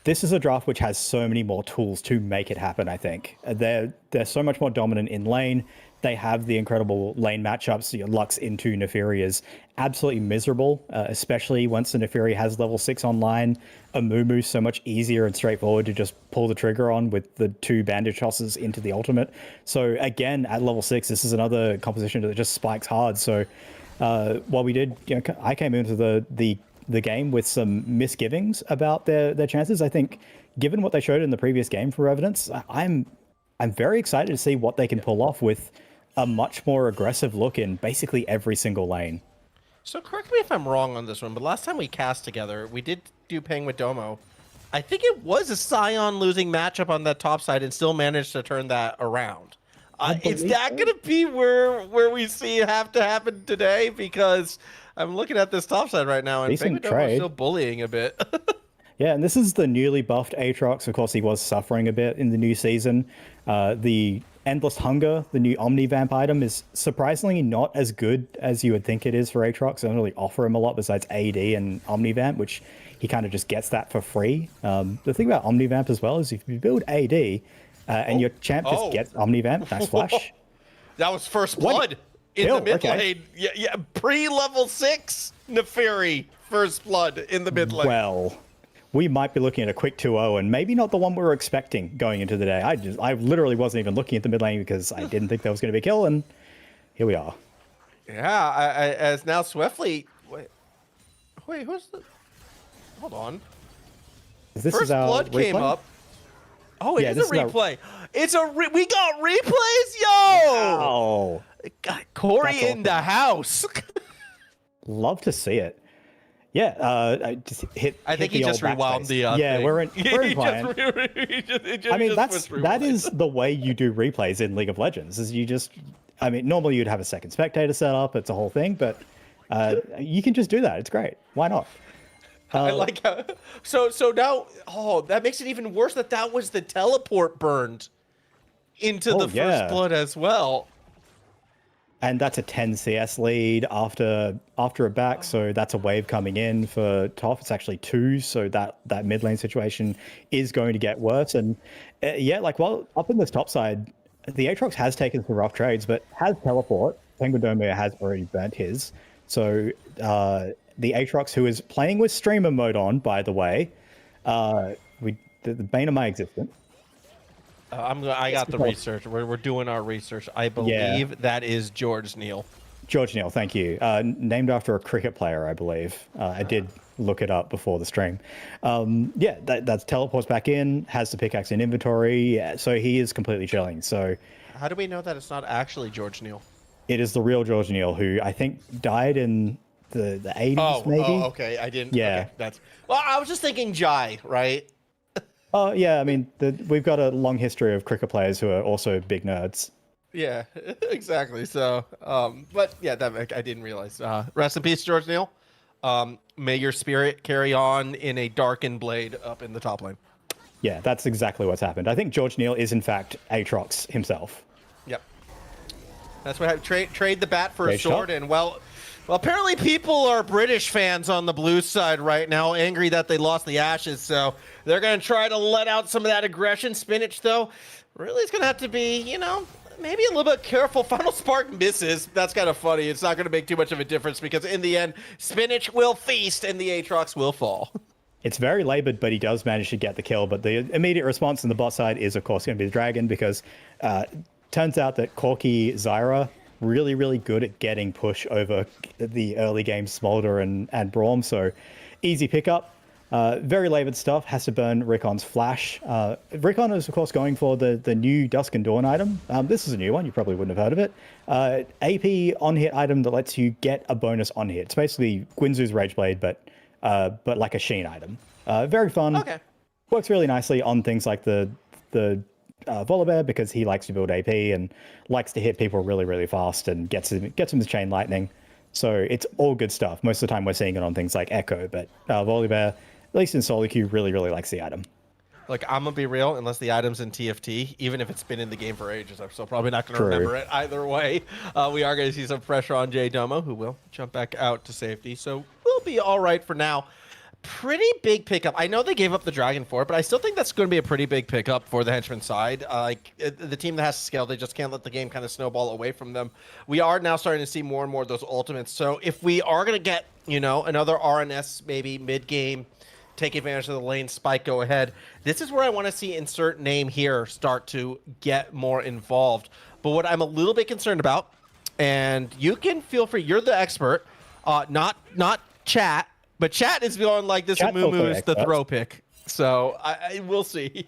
this is a draft which has so many more tools to make it happen, I think. They're so much more dominant in lane. They have the incredible lane matchups. Lux into Neferi is absolutely miserable, especially once the Neferi has level 6 online. Amumu so much easier and straightforward to just pull the trigger on with the 2 bandage tosses into the ultimate. So again, at level 6, this is another composition that just spikes hard. So while we did, I came into the game with some misgivings about their chances. I think, given what they showed in the previous game for Revenants, I'm very excited to see what they can pull off with a much more aggressive look in basically every single lane. So correct me if I'm wrong on this one, but last time we cast together, we did do Ping with Domo. I think it was a Scion losing matchup on that top side and still managed to turn that around. Is that going to be where we see it have to happen today? Because I'm looking at this top side right now, and Ping with Domo is still bullying a bit. Yeah, and this is the newly buffed Aatrox. Of course, he was suffering a bit in the new season. The Endless Hunger, the new Omnivamp item, is surprisingly not as good as you would think it is for Aatrox. They don't really offer him a lot besides AD and Omnivamp, which he kind of just gets that for free. The thing about Omnivamp as well is if you build AD and your champ just gets Omnivamp, nice flash. That was first blood in the mid lane. Yeah, pre-level 6 Neferi first blood in the mid lane. Well, we might be looking at a quick 2-0, and maybe not the one we were expecting going into the day. I literally wasn't even looking at the mid lane because I didn't think there was going to be a kill, and here we are. Yeah, as now Swelfy. Wait, who's the? Hold on. This First is our blood replay? came up. Oh, it is a replay. We got replays, yo! Wow. Got Corey in the house. Love to see it. Yeah, I just hit. I think he just rewound the. Yeah, thing. we're in client. I mean, that is the way you do replays in League of Legends. Is you just, I mean, normally you'd have a second spectator set up. It's a whole thing, but you can just do that. It's great. Why not? I like how. So now, that makes it even worse that was the teleport burned into the first blood as well. And that's a 10 CS lead after a back, so that's a wave coming in for Toph. It's actually 2, so that mid lane situation is going to get worse. And while up in this top side, the Aatrox has taken some rough trades, but has teleport. Penguin Domo has already burnt his. So the Aatrox, who is playing with streamer mode on, by the way, the bane of my existence. I got the research. We're doing our research. I believe that is George Neale. George Neale, thank you. Named after a cricket player, I believe. I did look it up before the stream. That's teleports back in, has the pickaxe in inventory, so he is completely chilling. So, how do we know that it's not actually George Neale? It is the real George Neale, who I think died in the 80s, maybe. Oh, okay. I didn't. Yeah. Okay, I was just thinking Jai, right? Oh, yeah. I mean, we've got a long history of cricket players who are also big nerds. Yeah, exactly. So, but yeah, that I didn't realize. Rest in peace, George Neale. May your spirit carry on in a darkened blade up in the top lane. Yeah, that's exactly what's happened. I think George Neale is, in fact, Aatrox himself. Yep. That's what happened. Trade the bat for a sword, top. and well, apparently people are British fans on the blue side right now, angry that they lost the Ashes, so they're going to try to let out some of that aggression. Spinach, though, really is going to have to be, maybe a little bit careful. Final Spark misses. That's kind of funny. It's not going to make too much of a difference because in the end, Spinach will feast and the Aatrox will fall. It's very labored, but he does manage to get the kill. But the immediate response on the bot side is, of course, going to be the dragon because turns out that Corki Zyra really, really good at getting push over the early game Smolder and Braum. So easy pickup. Very labored stuff. Has to burn Riqon's flash. Riqon is, of course, going for the new Dusk and Dawn item. This is a new one. You probably wouldn't have heard of it. AP on-hit item that lets you get a bonus on-hit. It's basically Guinzu's Rageblade, but like a Sheen item. Very fun. Okay. Works really nicely on things like the Volibear because he likes to build AP and likes to hit people really, really fast and gets him the Chain Lightning. So it's all good stuff. Most of the time we're seeing it on things like Echo, but Volibear, at least in solo queue, really, really likes the item. Like, I'm going to be real, unless the item's in TFT, even if it's been in the game for ages, I'm still probably not going to remember it either way. We are going to see some pressure on Domo, who will jump back out to safety. So we'll be all right for now. Pretty big pickup. I know they gave up the Dragon for it, but I still think that's going to be a pretty big pickup for the Henchmen side. The team that has to scale, they just can't let the game kind of snowball away from them. We are now starting to see more and more of those ultimates. So if we are going to get, another RNS maybe mid-game, take advantage of the lane spike, go ahead. This is where I want to see insert name here start to get more involved. But what I'm a little bit concerned about, and you can feel free, you're the expert, not chat, but chat is going like this. Amumu is the throw pick, so I will see.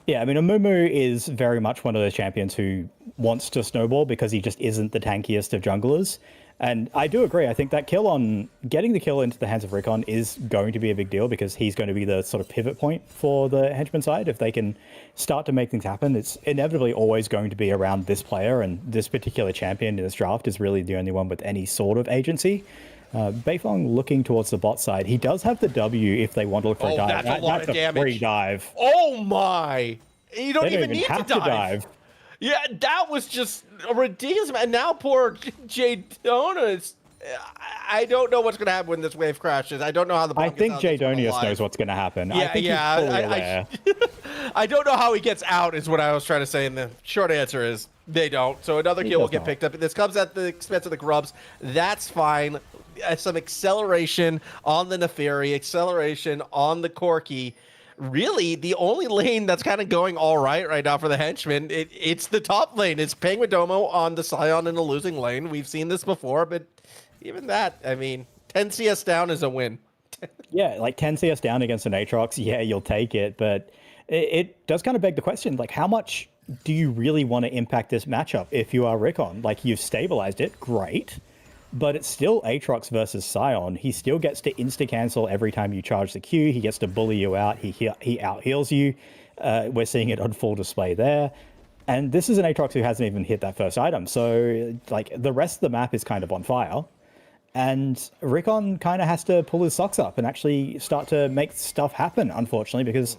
Yeah, I mean, Amumu is very much one of those champions who wants to snowball because he just isn't the tankiest of junglers. And I do agree. I think that getting the kill into the hands of Riqon is going to be a big deal because he's going to be the sort of pivot point for the Henchman side. If they can start to make things happen, it's inevitably always going to be around this player, and this particular champion in this draft is really the only one with any sort of agency. Beifong looking towards the bot side. He does have the W if they want to look for a dive. That's a damage. Free dive. Oh my! You don't even need have to dive. Yeah, that was just ridiculous. And now poor Jaydonius. I don't know what's going to happen when this wave crashes. I don't know how the. I think Jaydonius knows what's going to happen. Yeah, I don't know how he gets out. Is what I was trying to say. And the short answer is they don't. So another kill will get picked up. This comes at the expense of the Grubs. That's fine. Some acceleration on the Neferi, acceleration on the Corki. Really, the only lane that's kind of going all right now for the Henchmen, it's the top lane. It's Peng with Domo on the Scion in a losing lane. We've seen this before, but even that, I mean, 10 CS down is a win. Yeah, like 10 CS down against an Aatrox, yeah, you'll take it. But it does kind of beg the question, like, how much do you really want to impact this matchup if you are Riqon? Like, you've stabilized it, great. But it's still Aatrox versus Scion. He still gets to insta-cancel every time you charge the Q. He gets to bully you out. He out-heals you. We're seeing it on full display there. And this is an Aatrox who hasn't even hit that first item. So, like, the rest of the map is kind of on fire. And Riqon kind of has to pull his socks up and actually start to make stuff happen, unfortunately, because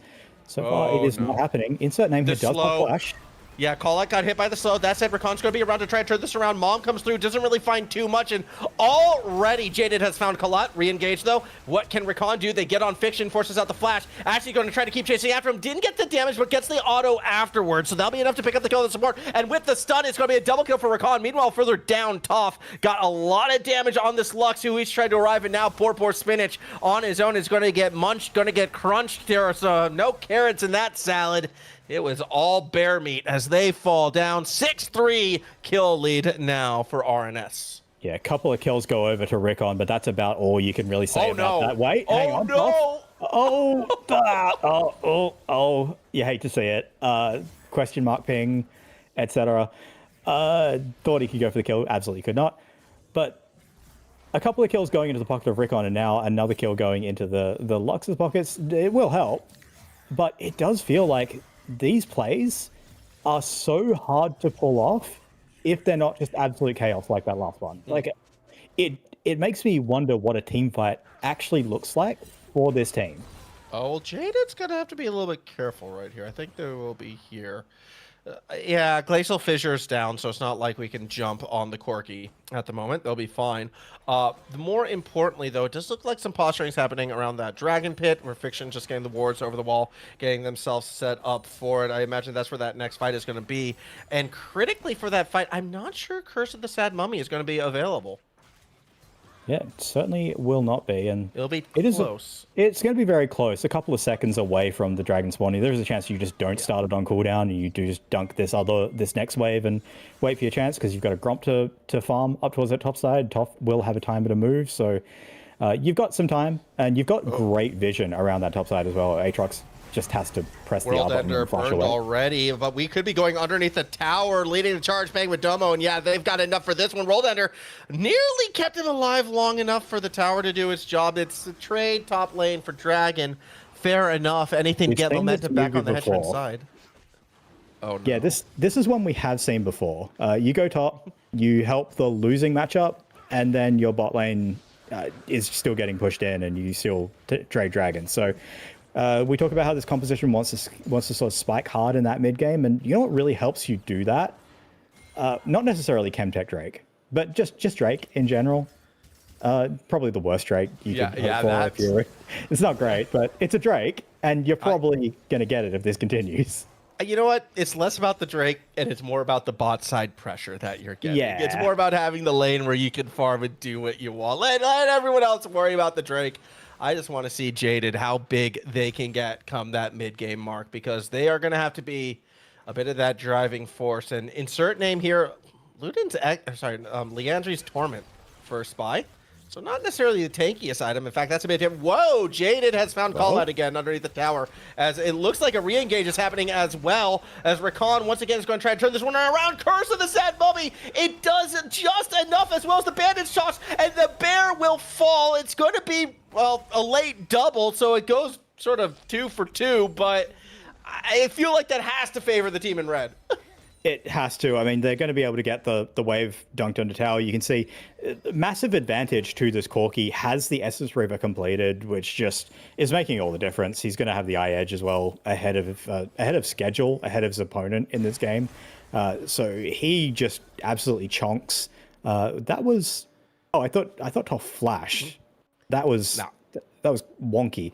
so far it is not happening. Insert name here does have flash. Yeah, Collat got hit by the slow. That said, Riqon's going to be around to try and turn this around. Mom comes through, doesn't really find too much, and already Jaded has found Collat. Re-engaged, though. What can Riqon do? They get on Fiction, forces out the flash. Actually going to try to keep chasing after him. Didn't get the damage, but gets the auto afterwards, so that'll be enough to pick up the kill of the support. And with the stun, it's going to be a double kill for Riqon. Meanwhile, further down, Toph got a lot of damage on this Lux, who he's tried to arrive, and now poor Spinach on his own is going to get munched, going to get crunched. There are no carrots in that salad. It was all bear meat as they fall down. 6-3 kill lead now for RNS. Yeah, a couple of kills go over to Riqon, but that's about all you can really say about that. Wait, hang on. No! Oh, you hate to see it. Question mark ping, etc. Thought he could go for the kill, absolutely could not. But a couple of kills going into the pocket of Riqon, and now another kill going into the Lux's pockets, it will help. But it does feel like these plays are so hard to pull off if they're not just absolute chaos like that last one. Like, it makes me wonder what a team fight actually looks like for this team. Oh, well, Jaden's going to have to be a little bit careful right here. I think there will be here. Yeah, Glacial Fissure's down, so it's not like we can jump on the Corki at the moment. They'll be fine. More importantly, though, it does look like some posturing's happening around that Dragon Pit, where Fiction's just getting the wards over the wall, getting themselves set up for it. I imagine that's where that next fight is going to be. And critically for that fight, I'm not sure Curse of the Sad Mummy is going to be available. Yeah, it certainly will not be, and it'll be close. It's going to be very close. A couple of seconds away from the dragon spawning. There's a chance you just don't start it on cooldown, and you do just dunk this next wave and wait for your chance, because you've got a Gromp to farm up towards that top side. Top will have a timer to move, so you've got some time, and you've got great vision around that top side as well. Aatrox just has to press the R button and flash burned away. Already, but we could be going underneath the tower, leading the charge bang with Domo, and yeah, they've got enough for this one. World Ender nearly kept it alive long enough for the tower to do its job. It's a trade top lane for Dragon. Fair enough. Anything to get momentum back on the Henchmen side. Oh, no. Yeah, this is one we have seen before. You go top, you help the losing matchup, and then your bot lane is still getting pushed in, and you still trade Dragon. So we talk about how this composition wants to sort of spike hard in that mid game, and you know what really helps you do that? Not necessarily Chemtech Drake, but just Drake in general. Probably the worst Drake you could hope for if you're. It's not great, but it's a Drake, and you're probably gonna get it if this continues. You know what? It's less about the Drake, and it's more about the bot side pressure that you're getting. Yeah. It's more about having the lane where you can farm and do what you want. Let everyone else worry about the Drake. I just want to see Jaded how big they can get come that mid-game mark, because they are going to have to be a bit of that driving force. And insert name here, Leandri's Torment for Spy. So not necessarily the tankiest item. In fact, that's a bit different. Whoa, Jaded has found Collat again underneath the tower, as it looks like a re-engage is happening as well, as Riqon once again is going to try to turn this one around. Curse of the Sad Mummy. It does just enough, as well as the bandage toss, and the bear will fall. It's going to be, well, a late double, so it goes sort of 2 for 2, but I feel like that has to favor the team in red. It has to. I mean, they're going to be able to get the wave dunked on the tower. You can see massive advantage to this Corki. Has the Essence Reaver completed, which just is making all the difference. He's going to have the eye edge as well ahead of schedule, ahead of his opponent in this game. So he just absolutely chonks. That was. Oh, I thought Toph flashed. That was wonky.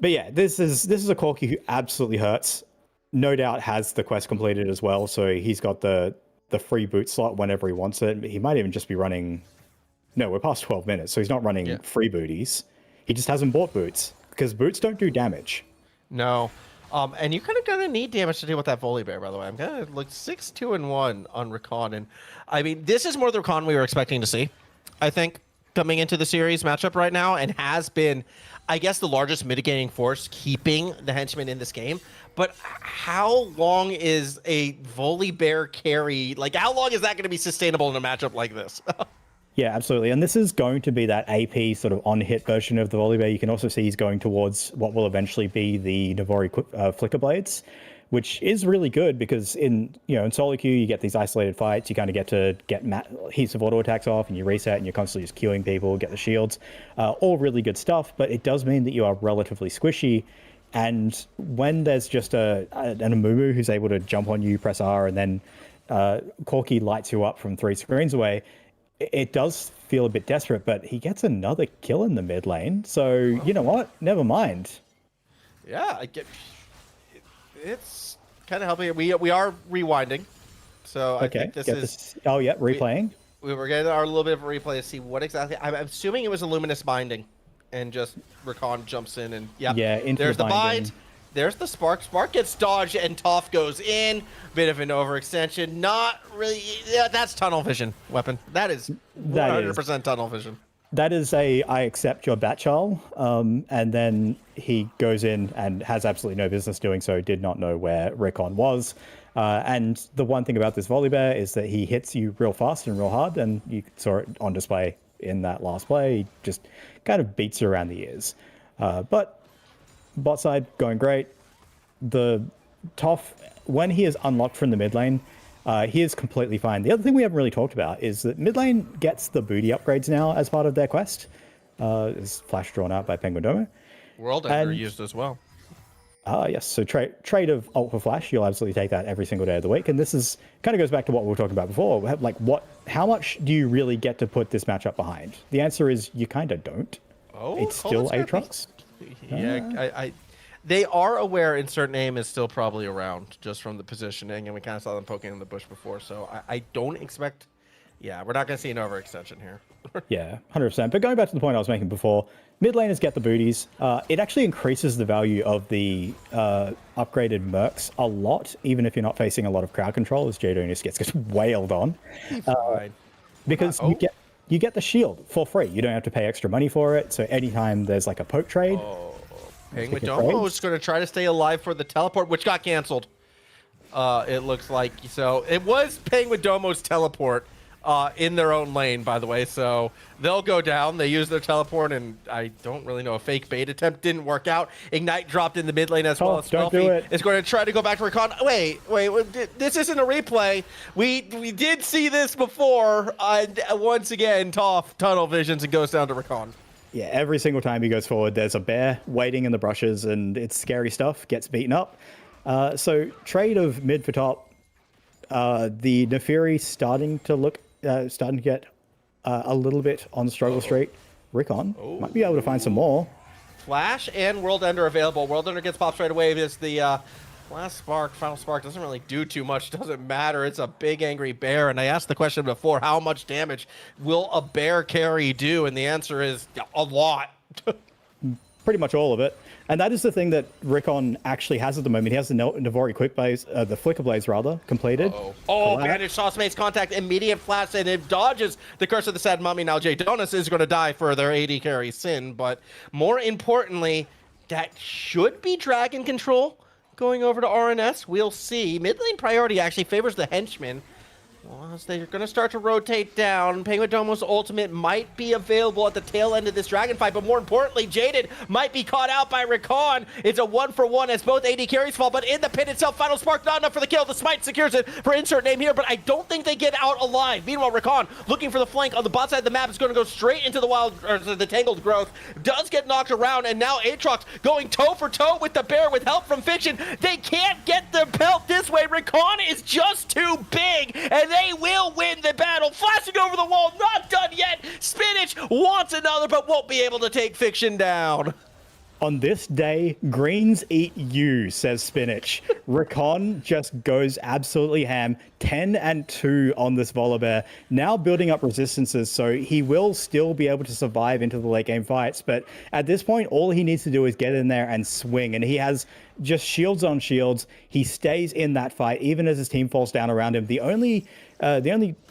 But yeah, this is a Corki who absolutely hurts. No doubt has the quest completed as well, so he's got the free boot slot whenever he wants it. He might even just be running. No, we're past 12 minutes, so he's not running free booties. He just hasn't bought boots, because boots don't do damage. No. And you're kind of going to need damage to deal with that Volley Bear, by the way. I'm going to look 6-2-1 on Riqon. And I mean, this is more the Riqon we were expecting to see, I think, coming into the series matchup right now, and has been, I guess, the largest mitigating force keeping the Henchmen in this game. But how long is a Volley Bear carry? Like, how long is that going to be sustainable in a matchup like this? Yeah, absolutely. And this is going to be that AP sort of on-hit version of the Volley Bear. You can also see he's going towards what will eventually be the Navori Flicker Blades, which is really good because in solo queue, you get these isolated fights. You kind of get to get heaps of auto attacks off, and you reset, and you're constantly just queuing people, get the shields. All really good stuff, but it does mean that you are relatively squishy. And when there's just an Amumu who's able to jump on you, press R, and then Corki lights you up from 3 screens away, it does feel a bit desperate, but he gets another kill in the mid lane. So, you know what? Never mind. Yeah, it's kind of helping. We are rewinding. So I think this is... Oh, yeah, replaying. We were getting our little bit of a replay to see what exactly... I'm assuming it was a Luminous Binding. And just Riqon jumps in and there's the bind. There's the Spark. Spark gets dodged, and Toph goes in. Bit of an overextension. Not really. Yeah, that's tunnel vision weapon. That is 100% tunnel vision. That is a I accept your Batchal, and then he goes in and has absolutely no business doing so, did not know where Riqon was. And the one thing about this Volibear is that he hits you real fast and real hard, and you saw it on display in that last play. He just kind of beats you around the ears. But bot side going great. The Toph, when he is unlocked from the mid lane, he is completely fine. The other thing we haven't really talked about is that mid lane gets the booty upgrades now as part of their quest. Is flash drawn out by Penguin Domo. World Ender used as well. Yes, so trade of ult for flash, you'll absolutely take that every single day of the week. And this is kind of goes back to what we were talking about before. Like, how much do you really get to put this matchup behind? The answer is you kind of don't. Oh, it's still Aatrox. Yeah, they are aware Insert Name is still probably around just from the positioning, and we kind of saw them poking in the bush before, so I don't expect... Yeah, we're not going to see an overextension here. Yeah, 100%. But going back to the point I was making before, mid laners get the booties. It actually increases the value of the upgraded mercs a lot, even if you're not facing a lot of crowd control, as Jaydonius gets wailed on. Because you get the shield for free. You don't have to pay extra money for it, so anytime there's like a poke trade... Penguin Domo is going to try to stay alive for the teleport, which got canceled. It looks like. So it was Penguin Domo's teleport in their own lane, by the way. So they'll go down. They use their teleport, and I don't really know. A fake bait attempt didn't work out. Ignite dropped in the mid lane as well as Swelfy is going to try to go back to Riqon. Wait. This isn't a replay. We did see this before. Once again, Toph tunnel visions and goes down to Riqon. Yeah, every single time he goes forward, there's a bear waiting in the brushes, and it's scary stuff, gets beaten up. So trade of mid for top. The Neferi starting to get a little bit on struggle streak. Riqon might be able to find some more. Flash and World Ender available. World Ender gets popped straight away. It's the last spark, final spark doesn't really do too much. Doesn't matter. It's a big angry bear. And I asked the question before, how much damage will a bear carry do? And the answer is a lot. Pretty much all of it. And that is the thing that Riqon actually has at the moment. He has the Navori Quick Blaze, the Flicker Blaze rather, completed. Banished Sauce contact, immediate flash, and it dodges the Curse of the Sad Mummy. Now Jaydonius is going to die for their AD carry Sin, but more importantly, that should be Dragon Control going over to RNS. We'll see. Mid lane priority actually favors the Henchmen. Well, as they're going to start to rotate down, Penguin Domo's ultimate might be available at the tail end of this dragon fight, but more importantly, Jaded might be caught out by Riqon. It's a 1-for-1 as both AD carries fall, but in the pit itself, Final Spark not enough for the kill. The Smite secures it for Insert Name here, but I don't think they get out alive. Meanwhile, Riqon, looking for the flank on the bot side of the map, is going to go straight into the Tangled Growth. Does get knocked around, and now Aatrox going toe for toe with the bear with help from Fiction. They can't get the pelt this way. Riqon is just too big, and they will win the battle. Flashing over the wall, not done yet. Spinach wants another, but won't be able to take Fiction down. On this day, greens eat you, says Spinach. Riqon just goes absolutely ham. 10-2 on this Volibear. Now building up resistances, so he will still be able to survive into the late game fights. But at this point, all he needs to do is get in there and swing. And he has just shields on shields. He stays in that fight, even as his team falls down around him. The only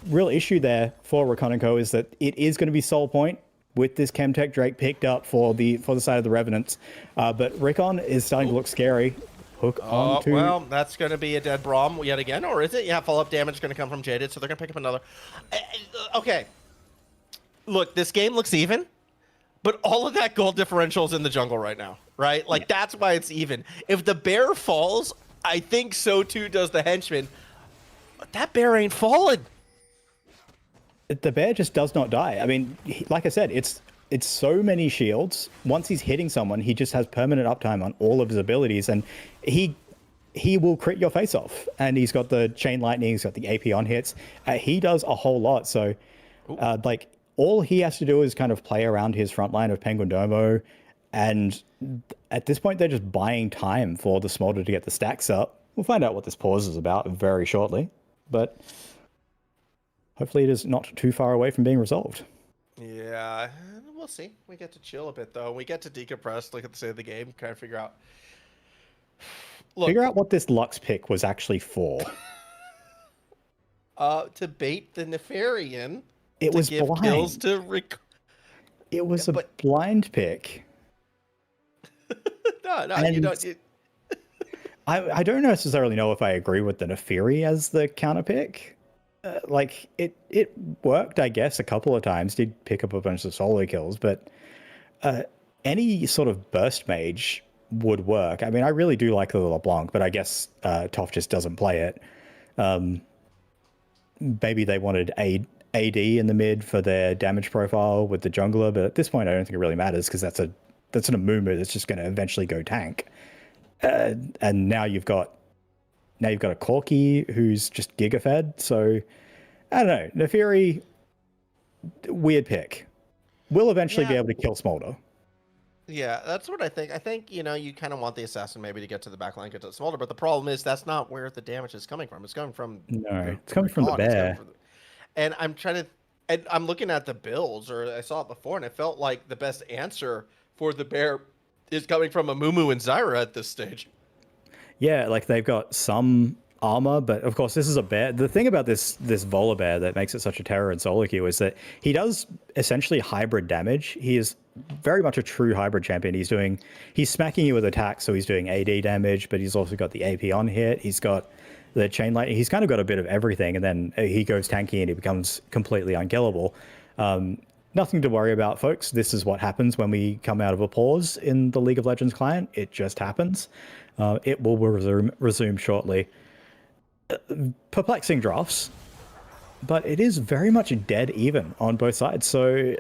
real issue there for Riqon & Co. is that it is going to be Soul Point with this Chemtech Drake picked up for the side of the Revenants. But Riqon is starting to look scary. Hook on to... Well, that's going to be a dead Braum yet again, or is it? Yeah, follow-up damage is going to come from Jaded, so they're going to pick up another. Okay. Look, this game looks even, but all of that gold differential is in the jungle right now, right? Like, that's why it's even. If the bear falls, I think so too does the henchman. But that bear ain't falling. The bear just does not die. I mean, like I said, it's so many shields. Once he's hitting someone, he just has permanent uptime on all of his abilities, and he will crit your face off. And he's got the chain lightning, he's got the AP on hits. He does a whole lot. So, like, all he has to do is kind of play around his front line of Penguin Domo, and at this point, they're just buying time for the Smolder to get the stacks up. We'll find out what this pause is about very shortly, but hopefully it is not too far away from being resolved. Yeah, we'll see. We get to chill a bit, though. We get to decompress, look at the state of the game, kind of figure out Look, Figure out what this Lux pick was actually for. to bait the Nefarian. It to was give blind. kills to It was a blind pick. No, And you don't. I don't necessarily know if I agree with the Neferi as the counter pick. Like it worked, I guess, a couple of times. Did pick up a bunch of solo kills, but any sort of burst mage would work. I mean, I really do like the LeBlanc, but I guess Toph just doesn't play it. Maybe they wanted AD in the mid for their damage profile with the jungler, but at this point, I don't think it really matters because that's an Amumu that's just going to eventually go tank. And now you've got a Corki who's just giga-fed. So I don't know. Neferi, weird pick. We'll eventually be able to kill Smolder. Yeah, that's what I think. I think, you kind of want the assassin maybe to get to the backline, get to the Smolder, but the problem is that's not where the damage is coming from. It's coming from it's coming from the bear. And I'm looking at the builds, or I saw it before, and it felt like the best answer for the bear is coming from Amumu and Zyra at this stage. Yeah, like they've got some armor, but of course this is a bear. The thing about this Vola bear that makes it such a terror in solo queue is that he does essentially hybrid damage. He is very much a true hybrid champion. He's smacking you with attack, so he's doing AD damage, but he's also got the AP on hit. He's got the chain lightning. He's kind of got a bit of everything, and then he goes tanky and he becomes completely unkillable. Nothing to worry about, folks. This is what happens when we come out of a pause in the League of Legends client. It just happens. It will resume shortly. Perplexing drafts, but it is very much dead even on both sides. So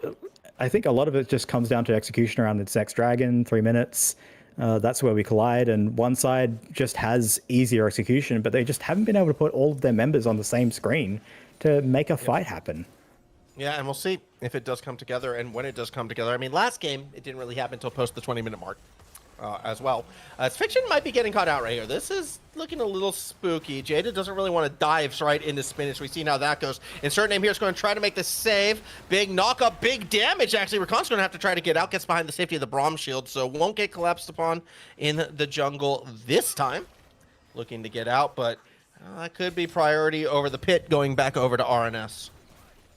I think a lot of it just comes down to execution around its next dragon, 3 minutes. That's where we collide, and one side just has easier execution, but they just haven't been able to put all of their members on the same screen to make a fight happen. Yeah, and we'll see if it does come together and when it does come together. I mean, last game, it didn't really happen until post the 20-minute mark as well. Fiction might be getting caught out right here. This is looking a little spooky. Jada doesn't really want to dive right into Spinach. We've seen how that goes. Insert name here is going to try to make the save. Big knock up, big damage. Actually, Riqon's going to have to try to get out. Gets behind the safety of the Braum shield, so won't get collapsed upon in the jungle this time. Looking to get out, but that could be priority over the pit going back over to RNS.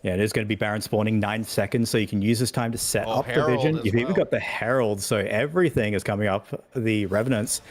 Yeah, it is going to be Baron spawning 9 seconds, so you can use this time to set up the vision. You've even got the Herald, so everything is coming up. The Revenants,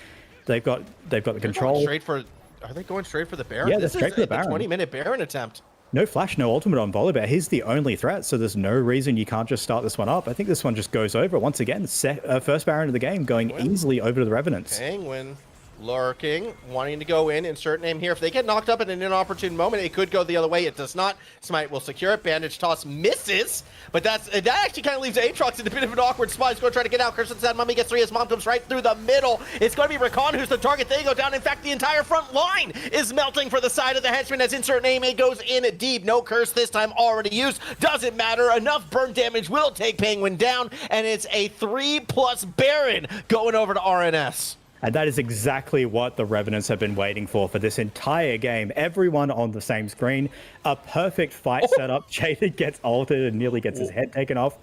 they've got the control. Are they going straight for the Baron? Yeah, they're straight for the Baron. 20-minute Baron attempt. No flash, no ultimate on Volibear. He's the only threat, so there's no reason you can't just start this one up. I think this one just goes over. Once again, first Baron of the game going easily over to the Revenants. Penguin lurking, wanting to go in. Insert name here. If they get knocked up at an inopportune moment, it could go the other way. It does not. Smite will secure it. Bandage toss misses, but that actually kind of leaves Aatrox in a bit of an awkward spot. He's going to try to get out. Curse Sad Mummy gets 3. His mom comes right through the middle. It's going to be Riqon who's the target. They go down. In fact, the entire front line is melting for the side of the Henchmen as insert name. It goes in deep. No curse this time already used. Doesn't matter. Enough burn damage will take Penguin down, and it's a 3+ Baron going over to RNS. And that is exactly what the Revenants have been waiting for this entire game. Everyone on the same screen. A perfect fight setup. Jaden gets ulted and nearly gets his head taken off.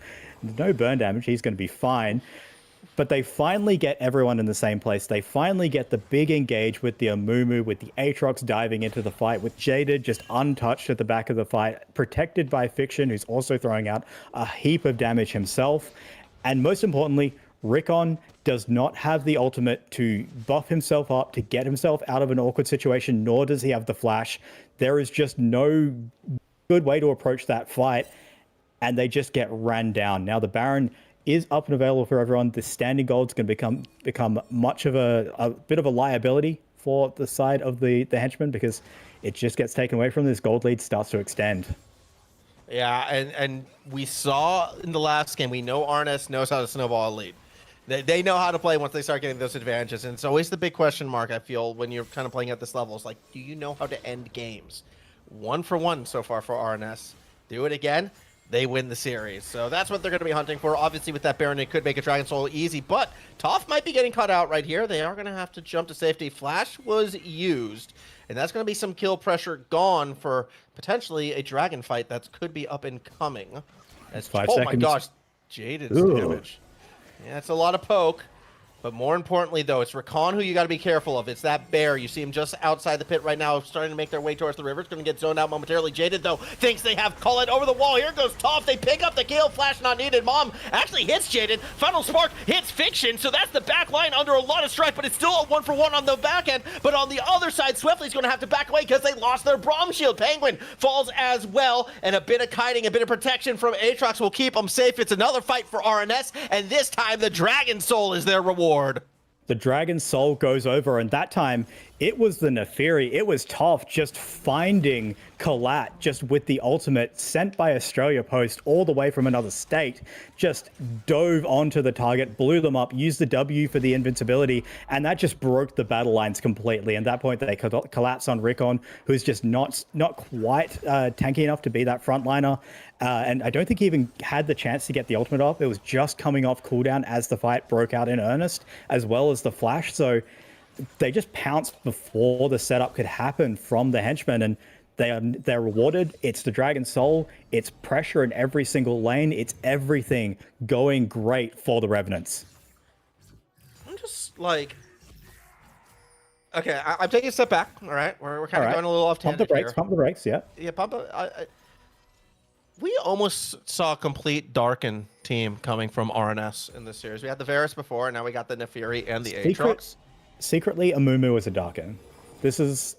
No burn damage. He's going to be fine. But they finally get everyone in the same place. They finally get the big engage with the Amumu, with the Aatrox diving into the fight, with Jaded just untouched at the back of the fight, protected by Fiction, who's also throwing out a heap of damage himself. And most importantly, Riqon does not have the ultimate to buff himself up, to get himself out of an awkward situation, nor does he have the flash. There is just no good way to approach that fight, and they just get ran down. Now the Baron is up and available for everyone. The standing gold is going to become much of a bit of a liability for the side of the Henchmen, because it just gets taken away from them. This gold lead starts to extend. Yeah, and we saw in the last game, we know RNS knows how to snowball a lead. They know how to play once they start getting those advantages, and it's always the big question mark, I feel, when you're kind of playing at this level. It's like, do you know how to end games? 1 for 1 so far for RNS. Do it again, they win the series. So that's what they're going to be hunting for. Obviously, with that Baron, it could make a Dragon Soul easy, but Toph might be getting caught out right here. They are going to have to jump to safety. Flash was used, and that's going to be some kill pressure gone for potentially a Dragon fight that could be up and coming. That's 5 seconds. Oh my gosh, Jaded's damage. Yeah, it's a lot of poke. But more importantly, though, it's Riqon who you got to be careful of. It's that bear. You see him just outside the pit right now, starting to make their way towards the river. It's going to get zoned out momentarily. Jaded, though, thinks they have Collat over the wall. Here goes Toph. They pick up the kill. Flash not needed. Mom actually hits Jaded. Final Spark hits Fiction, so that's the back line under a lot of stress, but it's still a 1-for-1 on the back end. But on the other side, Swelfy's going to have to back away because they lost their Braum shield. Penguin falls as well, and a bit of kiting, a bit of protection from Aatrox will keep them safe. It's another fight for RNS, and this time the Dragon Soul is their reward. The Dragon Soul goes over, and that time it was the Neferi. It was Toph just finding Collat just with the ultimate sent by Australia Post all the way from another state, just dove onto the target, blew them up, used the W for the invincibility, and that just broke the battle lines completely. And at that point, they collapse on Riqon, who's just not quite tanky enough to be that frontliner. And I don't think he even had the chance to get the ultimate off. It was just coming off cooldown as the fight broke out in earnest, as well as the flash. So they just pounced before the setup could happen from the henchmen, and they're rewarded. It's the Dragon Soul. It's pressure in every single lane. It's everything going great for the Revenants. I'm just like, okay, I'm taking a step back. All right, we're kind of going a little off tangent here. Pump the brakes. Yeah. Yeah, pump. We almost saw a complete Darken team coming from RNS in this series. We had the Varus before, and now we got the Neferi and the Aatrox. Secretly, Amumu is a Darken. This is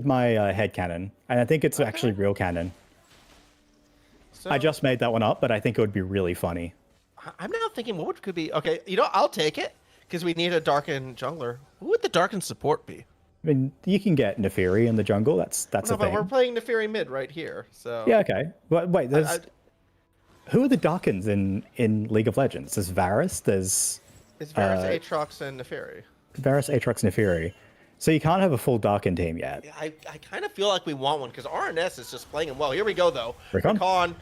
my headcanon, and I think it's actually real canon. So, I just made that one up, but I think it would be really funny. I'm now thinking, what could be? Okay, I'll take it, because we need a Darken jungler. Who would the Darken support be? I mean, you can get Neferi in the jungle. That's a thing. But we're playing Neferi mid right here, so yeah, okay. But wait, who are the Darkens in League of Legends? There's Varus. It's Varus, Aatrox, and Neferi. Varus, Aatrox, Neferi. So you can't have a full Darken team yet. Yeah, I kind of feel like we want one because RNS is just playing him well. Here we go, though. Riqon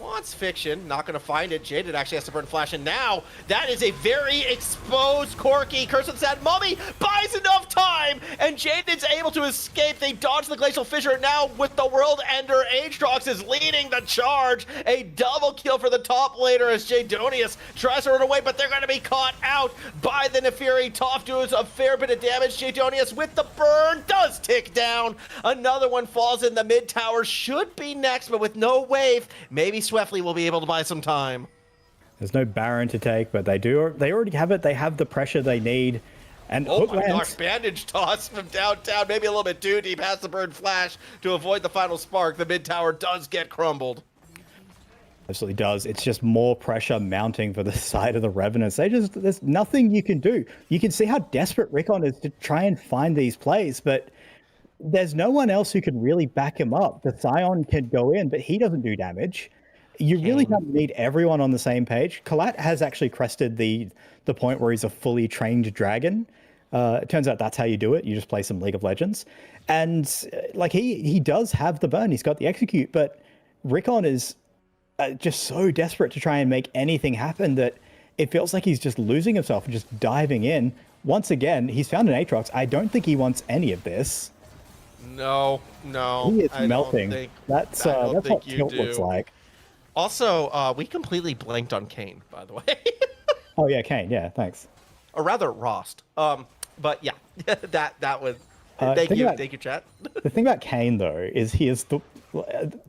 wants Fiction. Not going to find it. Jaded actually has to burn Flash. And now that is a very exposed Corki. Curse of the Sad Mummy buys enough time. And Jaded's able to escape. They dodge the Glacial Fissure. Now with the World Ender, Aatrox is leading the charge. A double kill for the top laner as Jaydonius tries to run away. But they're going to be caught out by the Neferi. Toph does a fair bit of damage. Jaydonius with the burn does tick down. Another one falls in the mid tower. Should be next, but with no wave. Maybe Swelfy will be able to buy some time. There's no Baron to take, but they already have it. They have the pressure they need. And oh my gosh, bandage toss from downtown, maybe a little bit too deep, has the burn Flash to avoid the final spark. The mid tower does get crumbled. Absolutely does. It's just more pressure mounting for the side of the Revenants. There's nothing you can do. You can see how desperate Riqon is to try and find these plays, but there's no one else who can really back him up. The Scion can go in, but he doesn't do damage. You really don't need everyone on the same page. Collat has actually crested the point where he's a fully trained dragon. It turns out that's how you do it. You just play some League of Legends. And like he does have the burn. He's got the execute, but Riqon is just so desperate to try and make anything happen that it feels like he's just losing himself and just diving in. Once again, he's found an Aatrox. I don't think he wants any of this. No. He is melting. That's what Tilt looks like. Also, we completely blanked on Kayn, by the way. Oh yeah, Kayn. Yeah, thanks. Or rather, Rost. But yeah, that was. Thank you, chat. The thing about Kayn though is he is the.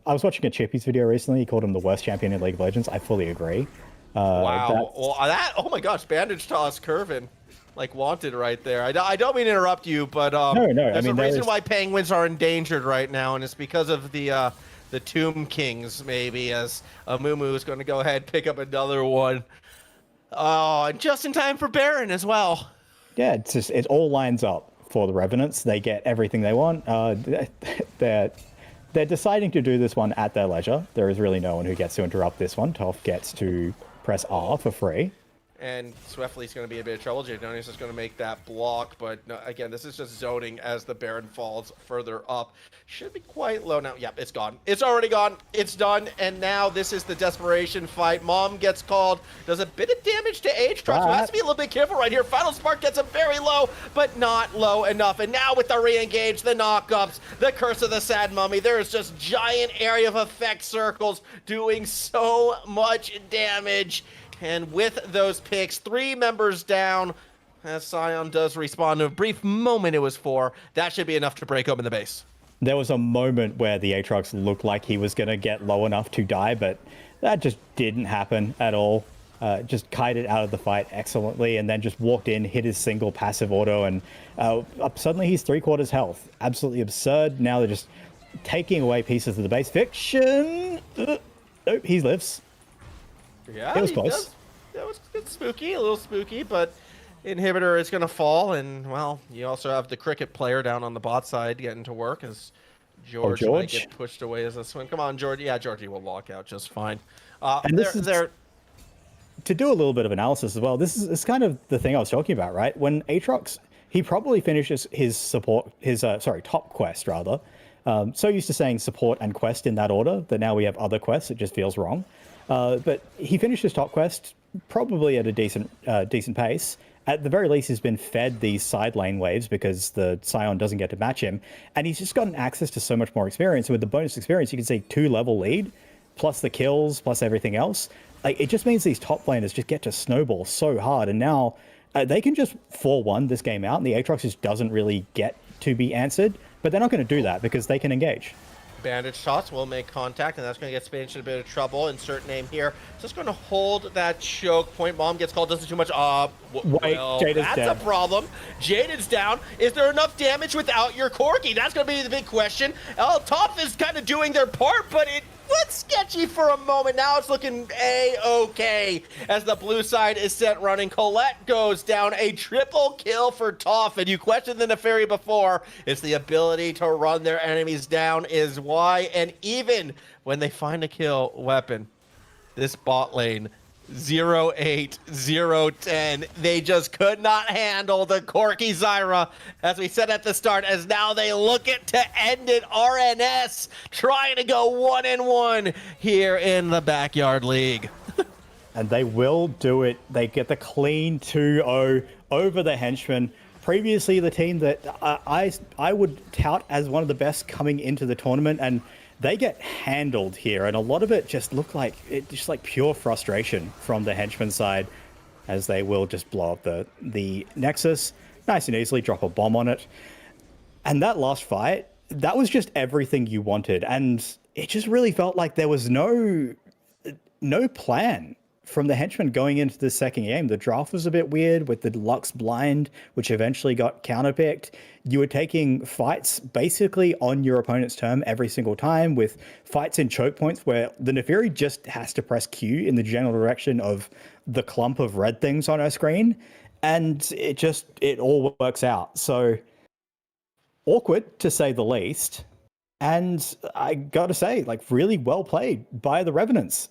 I was watching a Chippy's video recently. He called him the worst champion in League of Legends. I fully agree. Wow. Oh my gosh, bandage toss Curvin. Like wanted right there. I don't mean to interrupt you, but no. There's a reason why penguins are endangered right now, and it's because of the Tomb Kings, maybe, as Amumu is going to go ahead and pick up another one. Oh, and just in time for Baron as well. Yeah, it all lines up for the Revenants. They get everything they want. They're deciding to do this one at their leisure. There is really no one who gets to interrupt this one. Toph gets to press R for free. And Swelfy's going to be a bit of trouble. Jaydonius is going to make that block, but no, again, this is just zoning as the Baron falls further up. Should be quite low now. Yep, it's gone. It's already gone. It's done. And now this is the desperation fight. Mom gets called. Does a bit of damage to Aatrox. So has to be a little bit careful right here. Final Spark gets him very low, but not low enough. And now with the re-engage, the knockups, the Curse of the Sad Mummy, there is just giant area of effect circles doing so much damage. And with those picks, 3 members down, as Sion does respond to a brief moment it was for. That should be enough to break open the base. There was a moment where the Aatrox looked like he was going to get low enough to die, but that just didn't happen at all. Just kited out of the fight excellently, and then just walked in, hit his single passive auto, and suddenly he's 3/4 health. Absolutely absurd. Now they're just taking away pieces of the base. Fiction! Nope, he lives. Yeah, it was close. That was spooky, a little spooky, but inhibitor is going to fall, and, well, you also have the cricket player down on the bot side getting to work as George might get pushed away as a swing. Come on, George. Yeah, Georgie will walk out just fine. And this is... To do a little bit of analysis as well, this is kind of the thing I was talking about, right? When Aatrox, he probably finishes his top quest, rather. So used to saying support and quest in that order that now we have other quests, it just feels wrong. But he finished his top quest probably at a decent pace. At the very least, he's been fed these side lane waves because the Sion doesn't get to match him. And he's just gotten access to so much more experience. And with the bonus experience, you can see 2-level lead, plus the kills, plus everything else. Like, it just means these top laners just get to snowball so hard. And now they can just 4-1 this game out, and the Aatrox just doesn't really get to be answered. But they're not going to do that because they can engage. Bandage shots will make contact, and that's going to get Spinach in a bit of trouble. Insert name here. Just going to hold that choke. Point bomb gets called. Doesn't too much. Wait, well, that's dead. A problem. Jaden's down. Is there enough damage without your Corki? That's going to be the big question. Top is kind of doing their part, but it was sketchy for a moment. Now it's looking A-okay as the blue side is set running. Collat goes down. A triple kill for Toph. And you questioned the Neferi before. It's the ability to run their enemies down is why. And even when they find a kill weapon, this bot lane, 0-8, 0-10, they just could not handle the Corki Zyra, as we said at the start, as now they look at to end it. RNS trying to go 1-1 here in the Backyard League. And they will do it. They get the clean 2-0 over the Henchmen. Previously, the team that I would tout as one of the best coming into the tournament, and they get handled here, and a lot of it just looked like pure frustration from the Henchman side, as they will just blow up the Nexus nice and easily, drop a bomb on it. And that last fight, that was just everything you wanted, and it just really felt like there was no plan from the Henchmen going into the second game. The draft was a bit weird with the Lux blind, which eventually got counterpicked. You were taking fights basically on your opponent's turn every single time, with fights in choke points where the Neferi just has to press Q in the general direction of the clump of red things on her screen. And it all works out. So awkward, to say the least. And I gotta say, like, really well played by the Revenants.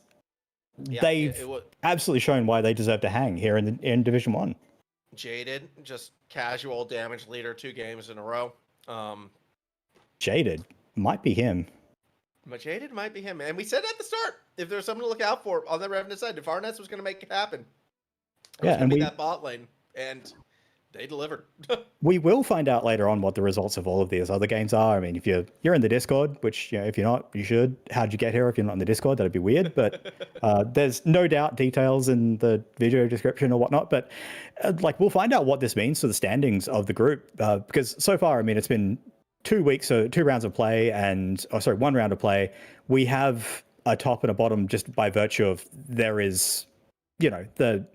Yeah, they've absolutely shown why they deserve to hang here in Division 1. Jaded, just casual damage leader 2 games in a row. Jaded might be him. But Jaded might be him. And we said at the start, if there's something to look out for on the Revenant side, if Arnett was going to make it happen, it was going to be that bot lane. And they delivered. We will find out later on what the results of all of these other games are. I mean, if you're in the Discord, which, you know, if you're not, you should. How'd you get here if you're not in the Discord? That'd be weird. But there's no doubt details in the video description or whatnot. But we'll find out what this means for the standings of the group. Because so far, I mean, it's been 2 weeks, so 2 rounds of play, 1 round of play. We have a top and a bottom just by virtue of there is, you know, the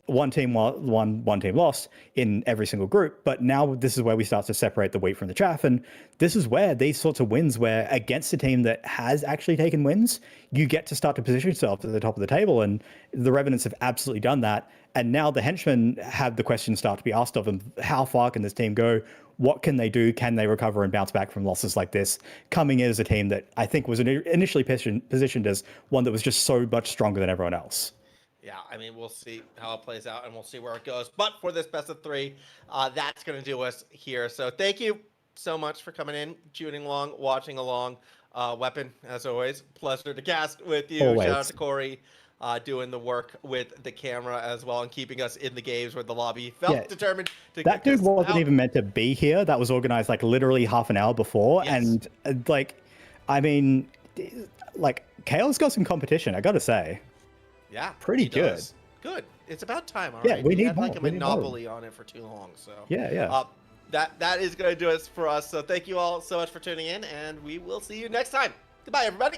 one team won, one team lost in every single group. But now this is where we start to separate the wheat from the chaff. And this is where these sorts of wins, where against a team that has actually taken wins, you get to start to position yourself at the top of the table. And the Revenants have absolutely done that. And now the Henchmen have the question start to be asked of them. How far can this team go? What can they do? Can they recover and bounce back from losses like this? Coming in as a team that I think was initially positioned as one that was just so much stronger than everyone else. Yeah, I mean, we'll see how it plays out, and we'll see where it goes. But for this best of 3, that's going to do us here. So thank you so much for coming in, tuning along, watching along. Weapon, as always, pleasure to cast with you. Always. Shout out to Corey, doing the work with the camera as well, and keeping us in the games where the lobby felt determined to that dude wasn't even meant to be here. That was organized like literally half an hour before. Yes. And I mean, Kale's got some competition, I gotta say. Yeah, pretty good. Good. It's about time, all Yeah, right? we You need had like more. a We need more. monopoly on it for too long, so Yeah. that is going to do it for us. So thank you all so much for tuning in, and we will see you next time. Goodbye, everybody.